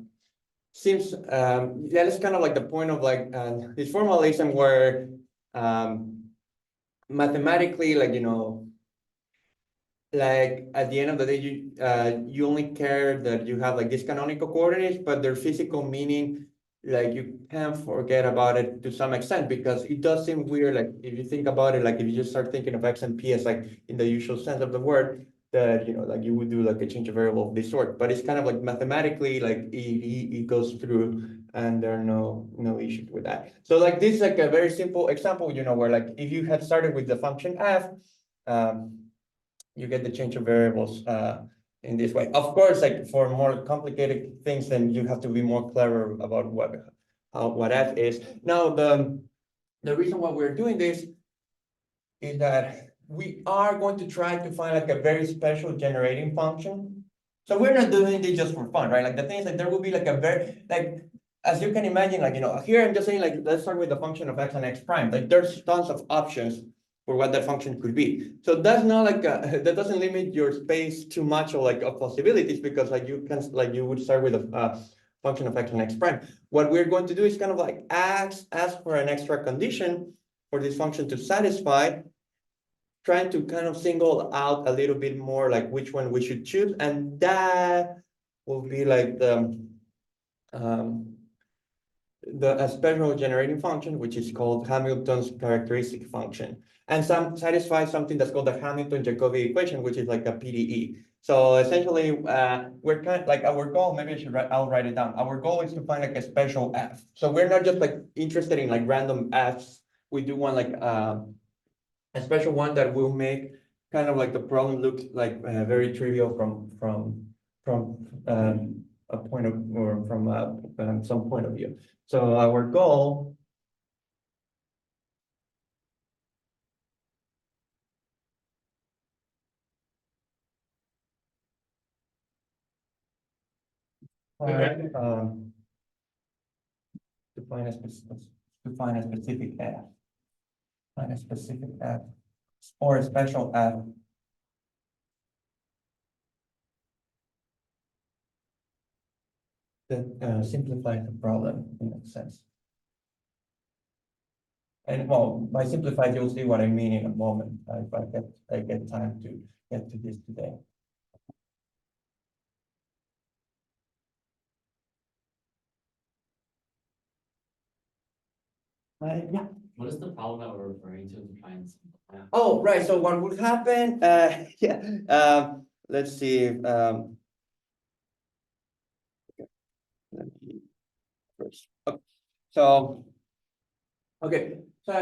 seems, that is kind of like the point of like this formalism where mathematically, like, like at the end of the day, you only care that you have like these canonical coordinates, but their physical meaning, like you can't forget about it to some extent, because it does seem weird, like if you think about it, like if you just start thinking of x and p as like in the usual sense of the word, that like you would do like a change of variable of this sort, but it's kind of like mathematically, like it goes through, and there are no issues with that. So like this is like a very simple example, where like if you had started with the function f, you get the change of variables in this way. Of course, like for more complicated things, then you have to be more clever about what f is. Now, the reason why we're doing this is that we are going to try to find like a very special generating function. So we're not doing this just for fun, right? Like the thing is like there will be like a very, like, as you can imagine, like, here I'm just saying, like, let's start with the function of x and x prime. Like there's tons of options for what that function could be. So that's not like that doesn't limit your space too much, or like of possibilities, because like you can, like you would start with a function of x and x prime. What we're going to do is kind of like ask for an extra condition for this function to satisfy, trying to kind of single out a little bit more like which one we should choose, and that will be like the a special generating function, which is called Hamilton's characteristic function. And satisfies something that's called the Hamilton-Jacobi equation, which is like a PDE. So essentially, we're kind of like our goal, maybe I'll write it down. Our goal is to find like a special F. So we're not just like interested in like random Fs. We do want like a special one that will make kind of like the problem look like very trivial from a point of, or from some point of view. So our goal to find a specific F, find a specific F, or a special F that simplifies the problem in that sense. And well, by simplified, you'll see what I mean in a moment, if I get time to get to this today. Yeah. What is the problem that we're referring to try and simplify? Oh, right. So what would happen? Yeah. Let's see. Let me first. Okay. So, okay. So,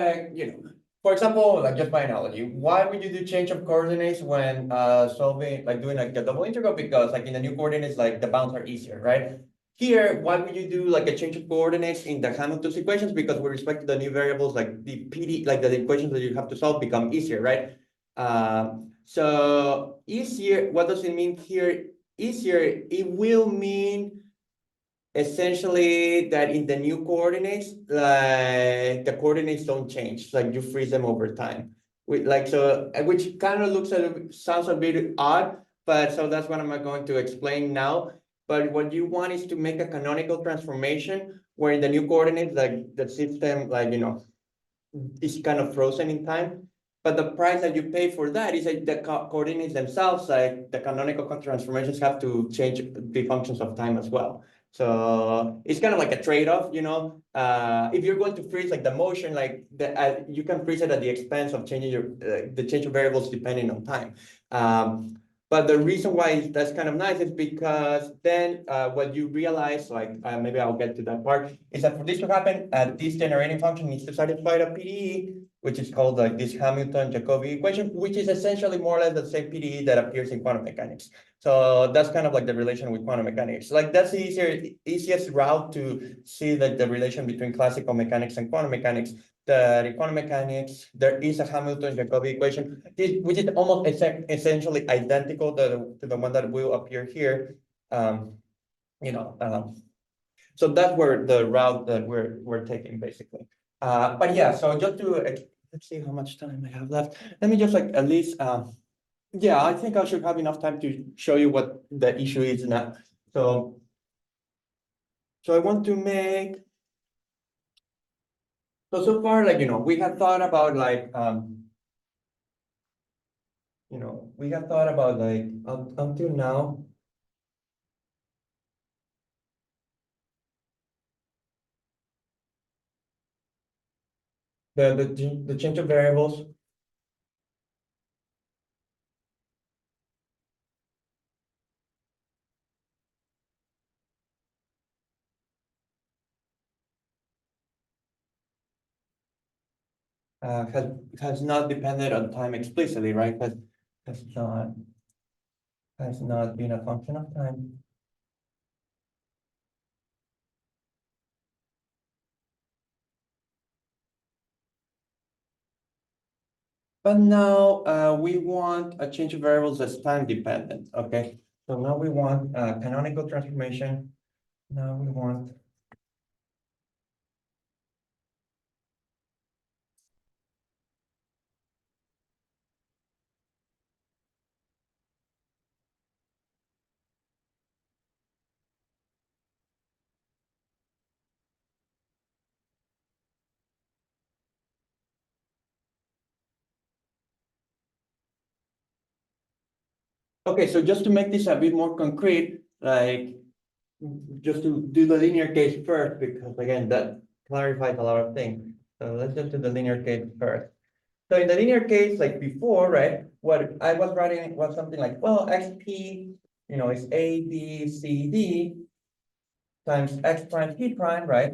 for example, like just by analogy, why would you do change of coordinates when solving, like doing like a double integral? Because like in the new coordinates, like the bounds are easier, right? Here, why would you do like a change of coordinates in the Hamilton's equations? Because with respect to the new variables, like the PD, like the equations that you have to solve become easier, right? So easier, what does it mean here? Easier, it will mean essentially that in the new coordinates, like the coordinates don't change, like you freeze them over time. Like, so, which kind of sounds a bit odd, but so that's what I'm going to explain now. But what you want is to make a canonical transformation where in the new coordinates, like the system, like, is kind of frozen in time. But the price that you pay for that is that the coordinates themselves, like the canonical transformations have to change the functions of time as well. So it's kind of like a trade-off, if you're going to freeze like the motion, like you can freeze it at the expense of changing the change of variables depending on time. But the reason why that's kind of nice is because then what you realize, like maybe I'll get to that part, is that for this to happen, this generating function needs to satisfy the PDE, which is called like this Hamilton-Jacobi equation, which is essentially more or less the same PDE that appears in quantum mechanics. So that's kind of like the relation with quantum mechanics. Like that's the easiest route to see like the relation between classical mechanics and quantum mechanics. That in quantum mechanics, there is a Hamilton-Jacobi equation, which is almost essentially identical to the one that will appear here. You know, so that's where the route that we're taking basically. But yeah, so just to let's see how much time I have left. Let me just like at least yeah, I think I should have enough time to show you what the issue is now. So I want to make so far, like we have thought about like we have thought about like until now. The change of variables has not depended on time explicitly, right? Has not been a function of time. But now we want a change of variables that's time dependent. Okay, so now we want a canonical transformation. Now we want okay. So just to make this a bit more concrete, like just to do the linear case first, because again, that clarifies a lot of things. So let's just do the linear case first. So in the linear case, like before, right, what I was writing was something like, well, XP, is A, B, C, D times X prime, P prime, right?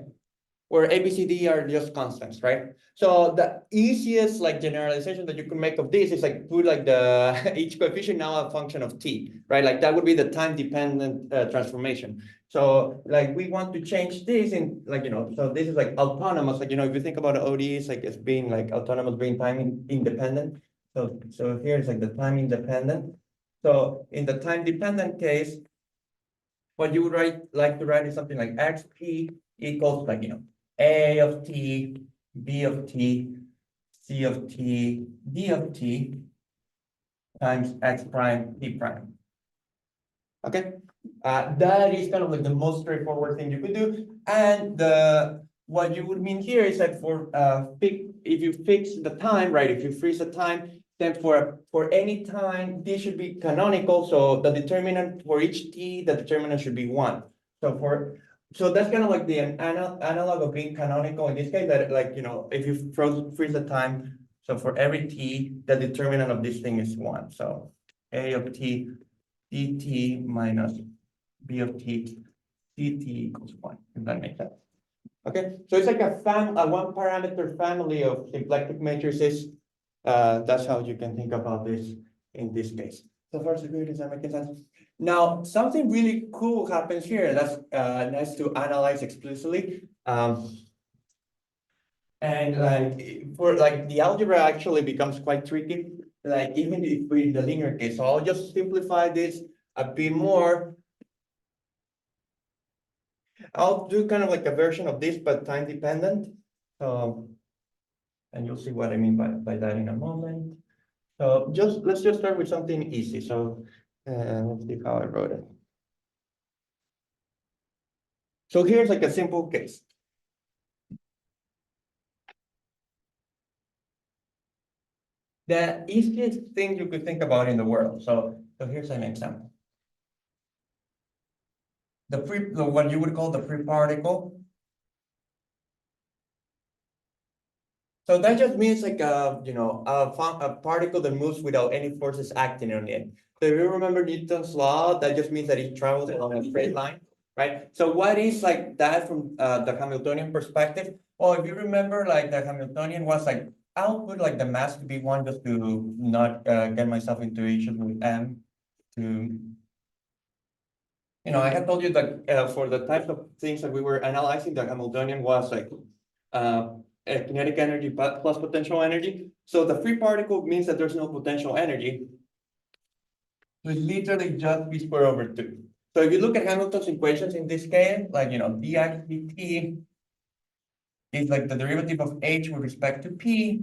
Where A, B, C, D are just constants, right? So the easiest like generalization that you can make of this is like put like the each coefficient now a function of t, right? Like that would be the time dependent transformation. So like we want to change this in like, so this is like autonomous, like, if you think about ODs, like it's being like autonomous being time independent. So here's like the time independent. So in the time dependent case, what you would like to write is something like XP equals like, A of t, B of t, C of t, D of t times X prime, P prime. Okay, that is kind of like the most straightforward thing you could do. And what you would mean here is that for if you fix the time, right? If you freeze the time, then for any time, this should be canonical. So the determinant for each t, the determinant should be one. So that's kind of like the analog of being canonical in this case, that like, if you freeze the time, so for every t, the determinant of this thing is one. So A of t dt minus b of t dt equals one, if that makes sense. Okay, so it's like a one parameter family of symplectic matrices. That's how you can think about this in this case. So far, so good. Is that making sense? Now, something really cool happens here. That's nice to analyze explicitly. And like for like the algebra actually becomes quite tricky. Like even if we in the linear case, so I'll just simplify this a bit more. I'll do kind of like a version of this, but time dependent. And you'll see what I mean by that in a moment. So let's just start with something easy. So let's see how I wrote it. So here's like a simple case. The easiest thing you could think about in the world. So here's an example. What you would call the free particle. So that just means like a particle that moves without any forces acting on it. So if you remember Newton's law, that just means that it travels along a straight line, right? So what is like that from the Hamiltonian perspective? Well, if you remember, like the Hamiltonian was like, I'll put like the mass to be one just to not get myself into issues with M. I had told you that for the types of things that we were analyzing, the Hamiltonian was like kinetic energy plus potential energy. So the free particle means that there's no potential energy. So it's literally just p squared over 2. So if you look at Hamilton's equations in this case, like, dx dt is like the derivative of h with respect to p.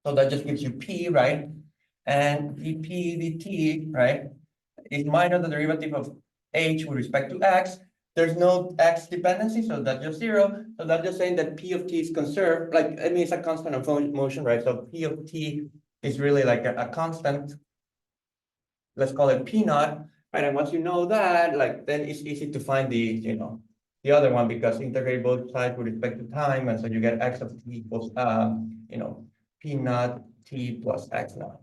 So that just gives you p, right? And dp dt, right, is minus the derivative of h with respect to x. There's no x dependency, so that's just 0. So that's just saying that p of t is conserved. Like, I mean, it's a constant of motion, right? So p of t is really like a constant. Let's call it p naught, right? And once you know that, like, then it's easy to find the other one, because integrate both sides with respect to time, and so you get x of t equals p naught t plus x naught.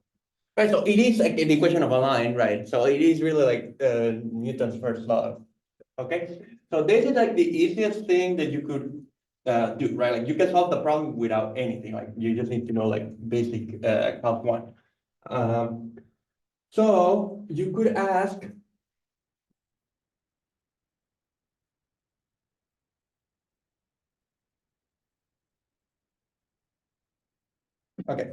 Right, so it is like the equation of a line, right? So it is really like Newton's first law. Okay, so this is like the easiest thing that you could do, right? Like you can solve the problem without anything. Like you just need to know like basic calc 1. So you could ask, okay.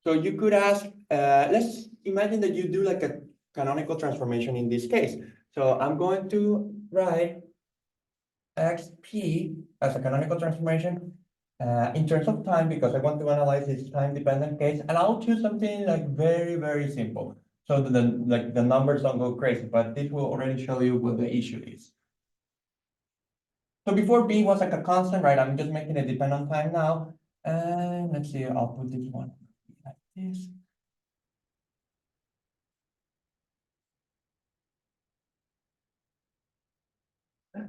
So you could ask, let's imagine that you do like a canonical transformation in this case. So I'm going to write xp as a canonical transformation in terms of time, because I want to analyze this time-dependent case, and I'll choose something like very, very simple, so that the numbers don't go crazy. But this will already show you what the issue is. So before b was like a constant, right? I'm just making it depend on time now. And let's see, I'll put this one like this.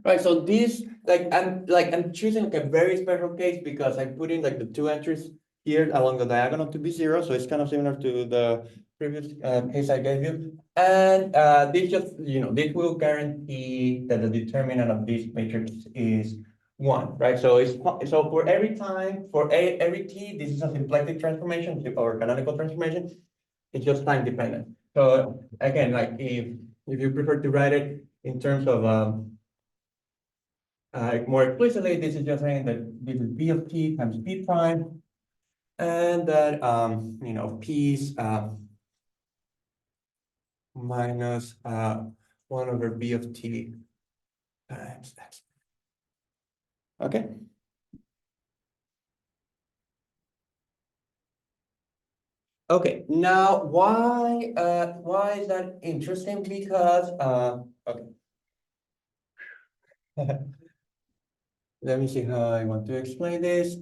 Right, so this, I'm choosing like a very special case because I put in like the two entries here along the diagonal to be zero, so it's kind of similar to the previous case I gave you. And this just, this will guarantee that the determinant of this matrix is one, right? So so for every time, for every t, this is a symplectic transformation or canonical transformation. It's just time dependent. So again, like if you prefer to write it in terms of more explicitly, this is just saying that this is b of t times p prime, and that p is minus 1 over b of t times x. Okay. Okay, now why is that interesting? Because okay. Let me see how I want to explain this.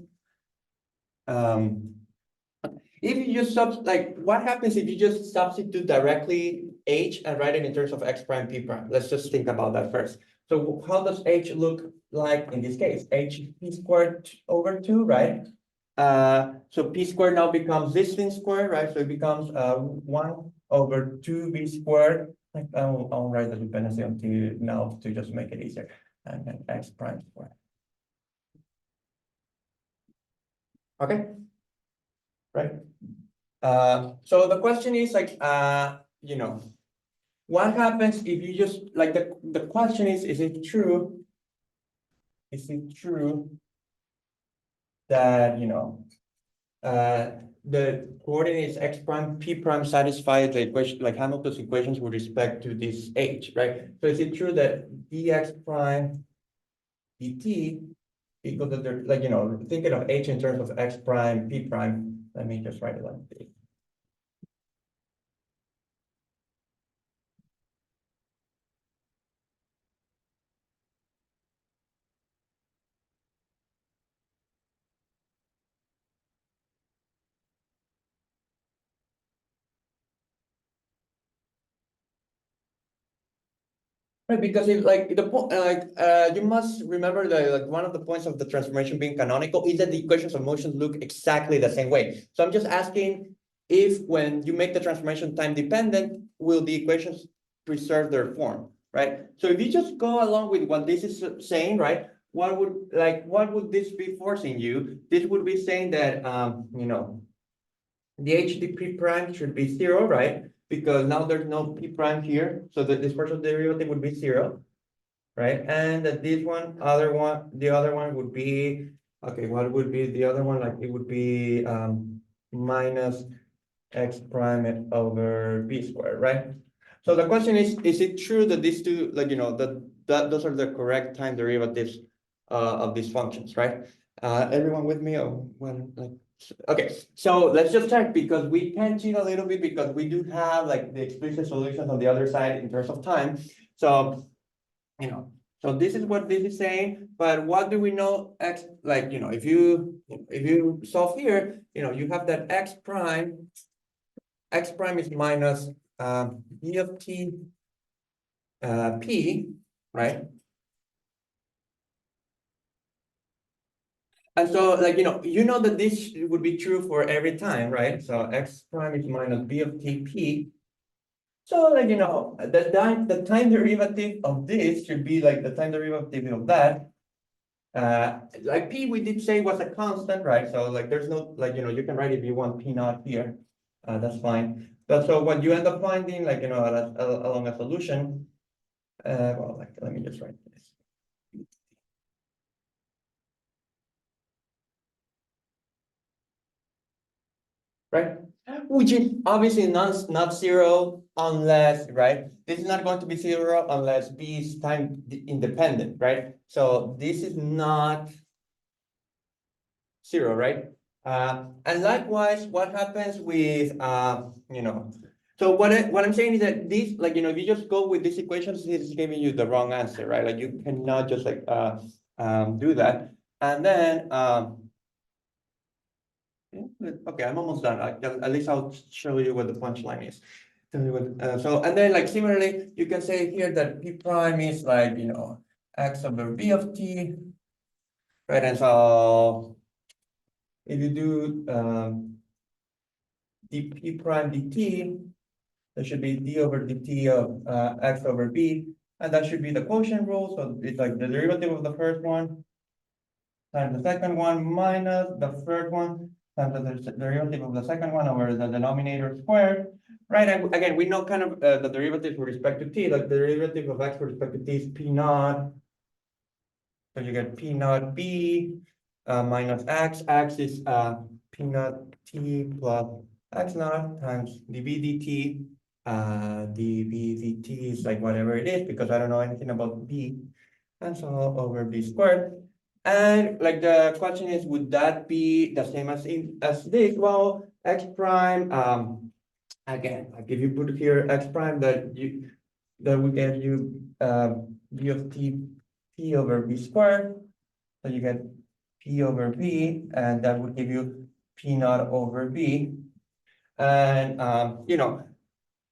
If you just what happens if you just substitute directly h and write it in terms of x prime p prime? Let's just think about that first. So how does h look like in this case? H is p squared over 2, right? So p squared now becomes this thing squared, right? So it becomes 1 over 2b squared. I'll write the dependency on t now to just make it easier. And then x prime squared. Okay. Right. So the question is what happens if you just the question is it true? Is it true that the coordinates x prime p prime satisfy the equation like Hamilton's equations with respect to this h, right? So is it true that dx prime dt equal to the thinking of h in terms of x prime p prime? Let me just write it like this. Right, because if the point, you must remember that one of the points of the transformation being canonical is that the equations of motion look exactly the same way. So I'm just asking if when you make the transformation time dependent, will the equations preserve their form, right? So if you just go along with what this is saying, right? What would this be forcing you? This would be saying that the HDP prime should be 0, right? Because now there's no p prime here, so that this partial derivative would be 0, right? And that the other one would be, okay, what would be the other one? Like it would be minus x prime over b squared, right? So the question is it true that these two, that those are the correct time derivatives of these functions, right? Everyone with me? Or okay, so let's just check because we can cheat a little bit because we do have like the explicit solutions on the other side in terms of time. So, so this is what this is saying, but what do we know x, if you solve here, you have that x prime is minus b of t p, right? And so that this would be true for every time, right? So x prime is minus b of t p. So the time derivative of this should be like the time derivative of that. Like p we did say was a constant, right? So there's no you can write if you want p naught here. That's fine. But so what you end up finding along a solution, well, let me just write this. Right? Which is obviously not 0 unless, right? This is not going to be 0 unless b is time independent, right? So this is not 0, right? And likewise, what happens with so what I'm saying is that this, if you just go with these equations, this is giving you the wrong answer, right? Like you cannot just do that. And then okay, I'm almost done. At least I'll show you what the punchline is. Tell you what, so and then similarly, you can say here that p prime is x over b of t, right? And so if you do dp prime dt, there should be d over dt of x over b, and that should be the quotient rule. So it's like the derivative of the first one times the second one minus the third one times the derivative of the second one over the denominator squared. Right, and again, we know kind of the derivative with respect to t, like the derivative of x with respect to t is p naught. So you get p naught b minus x is p naught t plus x naught times dv dt. Dv dt is like whatever it is because I don't know anything about b, and so over b squared. And like the question is, would that be the same as this? Well, x prime, again, like if you put here x prime, that will get you b of t over b squared. So you get p over b, and that would give you p naught over b. And you know,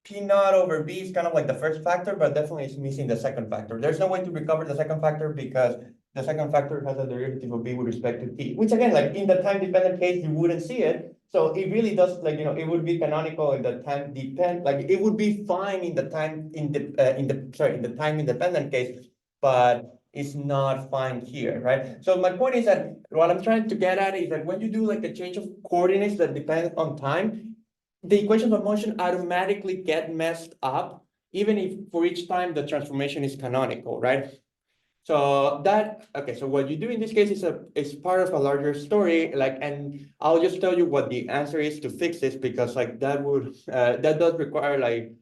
p naught over b is kind of like the first factor, but definitely it's missing the second factor. There's no way to recover the second factor because the second factor has a derivative of b with respect to t, which again, like in the time dependent case, you wouldn't see it. So it really does, like, you know, it would be canonical in the time depend, like it would be fine in the time in the time independent case, but it's not fine here, right? So my point is that what I'm trying to get at is that when you do like the change of coordinates that depend on time, the equations of motion automatically get messed up, even if for each time the transformation is canonical, right? So that, okay, so what you do in this case is part of a larger story, like, and I'll just tell you what the answer is to fix this, because like that would, that does require like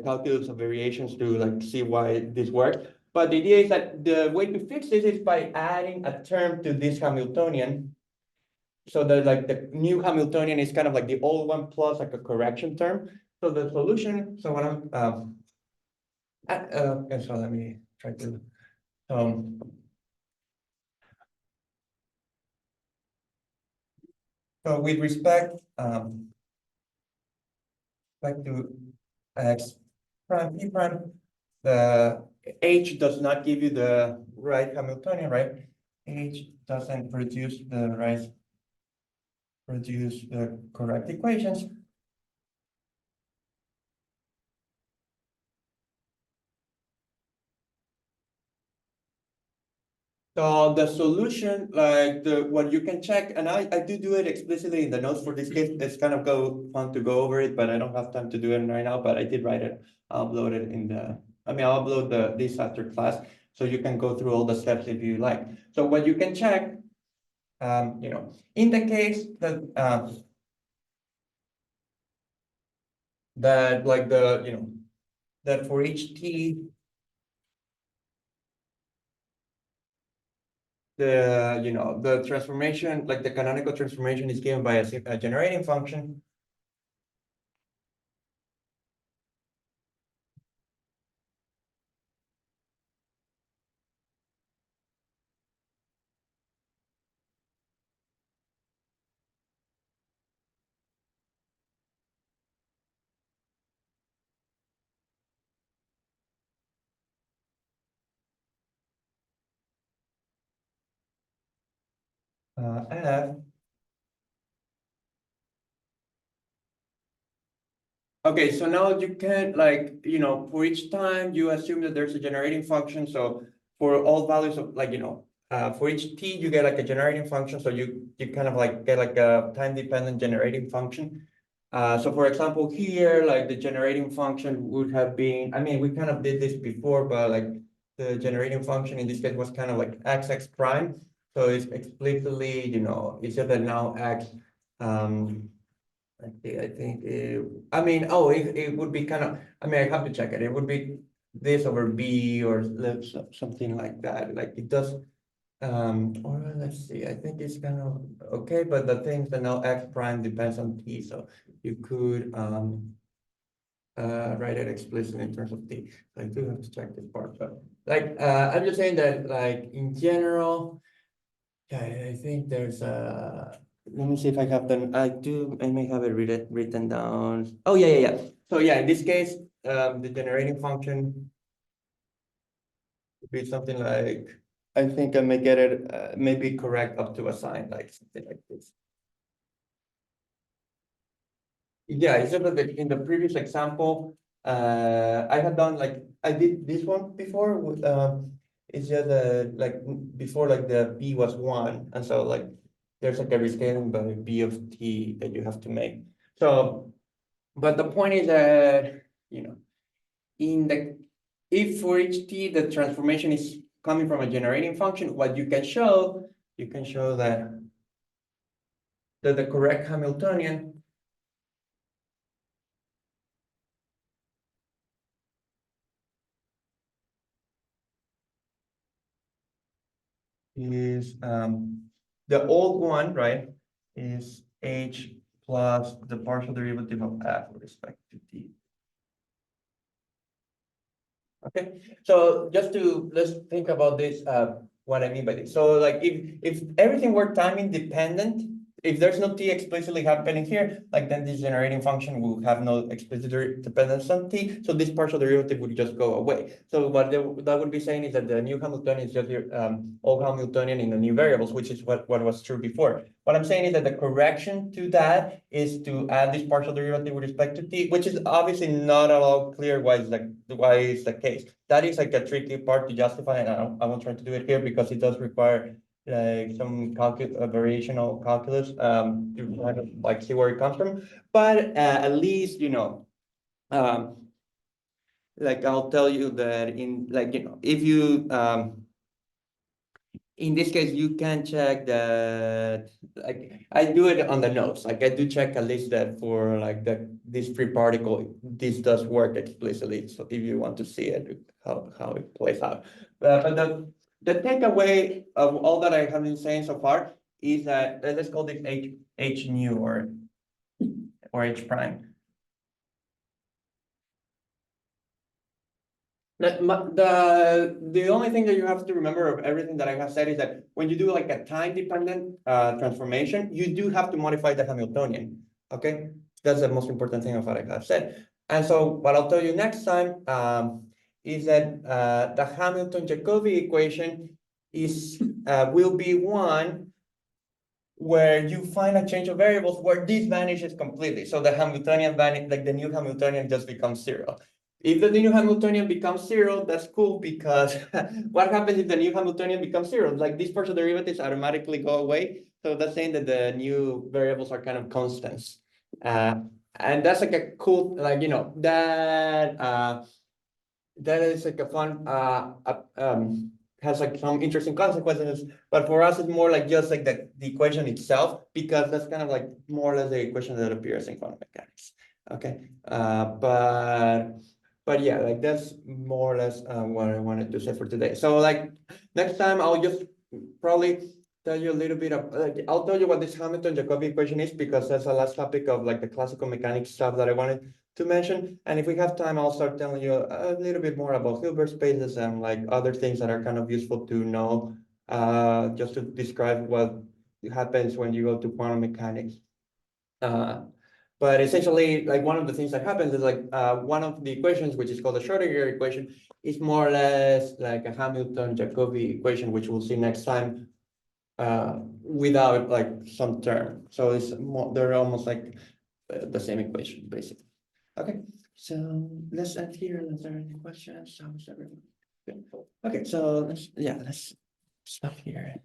calculus of variations to like see why this works. But the idea is that the way to fix this is by adding a term to this Hamiltonian. So the like the new Hamiltonian is kind of like the old one plus like a correction term. So the solution, so what I'm, and so let me try to, um, so with respect, back to x prime, p prime, the h does not give you the right Hamiltonian, right? H doesn't produce the right, produce the correct equations. So the solution, like what you can check, and I do it explicitly in the notes for this case. It's kind of fun to go over it, but I don't have time to do it right now. But I did write it. I'll upload it in the. I mean, I'll upload this after class, so you can go through all the steps if you like. So what you can check, you know, in the case that that like the that for each t, the transformation, like the canonical transformation, is given by a generating function. F. Okay, so now you can, like, for each time you assume that there's a generating function. So for all values of, like, for each t, you get like a generating function. So you kind of like get like a time dependent generating function. So for example, here, like the generating function would have been, I mean, we kind of did this before, but like the generating function in this case was kind of like x prime. So it's explicitly, it's just that now x, I think, I mean, it would be kind of, I mean, I have to check it. It would be this over B or something like that. Like it does, or let's see, I think it's kind of okay, but the things that now X prime depends on T. So you could write it explicitly in terms of T. So I do have to check this part, but like, I'm just saying that like in general, yeah, I think there's let me see if I have them. I may have it written down. Oh, yeah. So yeah, in this case, the generating function be something like, I think I may get it, maybe correct up to a sign, like something like this. Yeah, it's just that in the previous example, I had done like, I did this one before with, it's just like before like the B was 1, and so like there's like a rescaling by B of t that you have to make. So, but the point is that, in the, if for each t the transformation is coming from a generating function, what you can show, that the correct Hamiltonian is the old one, right? Is h plus the partial derivative of f with respect to t. Okay, so just to let's think about this, what I mean by this. So like if everything were time independent, if there's no t explicitly happening here, like then this generating function will have no explicit dependence on t. So this partial derivative would just go away. So what that would be saying is that the new Hamiltonian is just your old Hamiltonian in the new variables, which is what was true before. What I'm saying is that the correction to that is to add this partial derivative with respect to t, which is obviously not at all clear why it's the case. That is like a tricky part to justify, and I won't try to do it here because it does require like some variational calculus to kind of like see where it comes from. But at least like I'll tell you that in like if you in this case, you can check that, like, I do it on the notes, like I do check at least that for like this free particle, this does work explicitly, so if you want to see it, how it plays out. But the takeaway of all that I have been saying so far is that, let's call this H nu or H prime. The only thing that you have to remember of everything that I have said is that when you do like a time dependent transformation, you do have to modify the Hamiltonian. Okay, that's the most important thing of what I have said. And so what I'll tell you next time is that the Hamilton-Jacobi equation is will be one where you find a change of variables where this vanishes completely. So the Hamiltonian like the new Hamiltonian just becomes 0. If the new Hamiltonian becomes 0, that's cool because what happens if the new Hamiltonian becomes 0? Like these partial derivatives automatically go away. So that's saying that the new variables are kind of constants. And that's like a cool, like, that is like a fun, has like some interesting consequences, but for us, it's more like just like the equation itself, because that's kind of like more or less the equation that appears in quantum mechanics. Okay, but yeah, like that's more or less what I wanted to say for today. So like next time, I'll just probably tell you a little bit of, like, I'll tell you what this Hamilton-Jacobi equation is, because that's the last topic of like the classical mechanics stuff that I wanted to mention. And if we have time, I'll start telling you a little bit more about Hilbert spaces and like other things that are kind of useful to know, just to describe what happens when you go to quantum mechanics. But essentially, like one of the things that happens is like one of the equations, which is called the Schrodinger equation, is more or less like a Hamilton-Jacobi equation, which we'll see next time, without like some term. So it's more, they're almost like the same equation, basically. Okay, so let's end here. Unless there are any questions, how's everyone? Good. Okay, so let's stop here.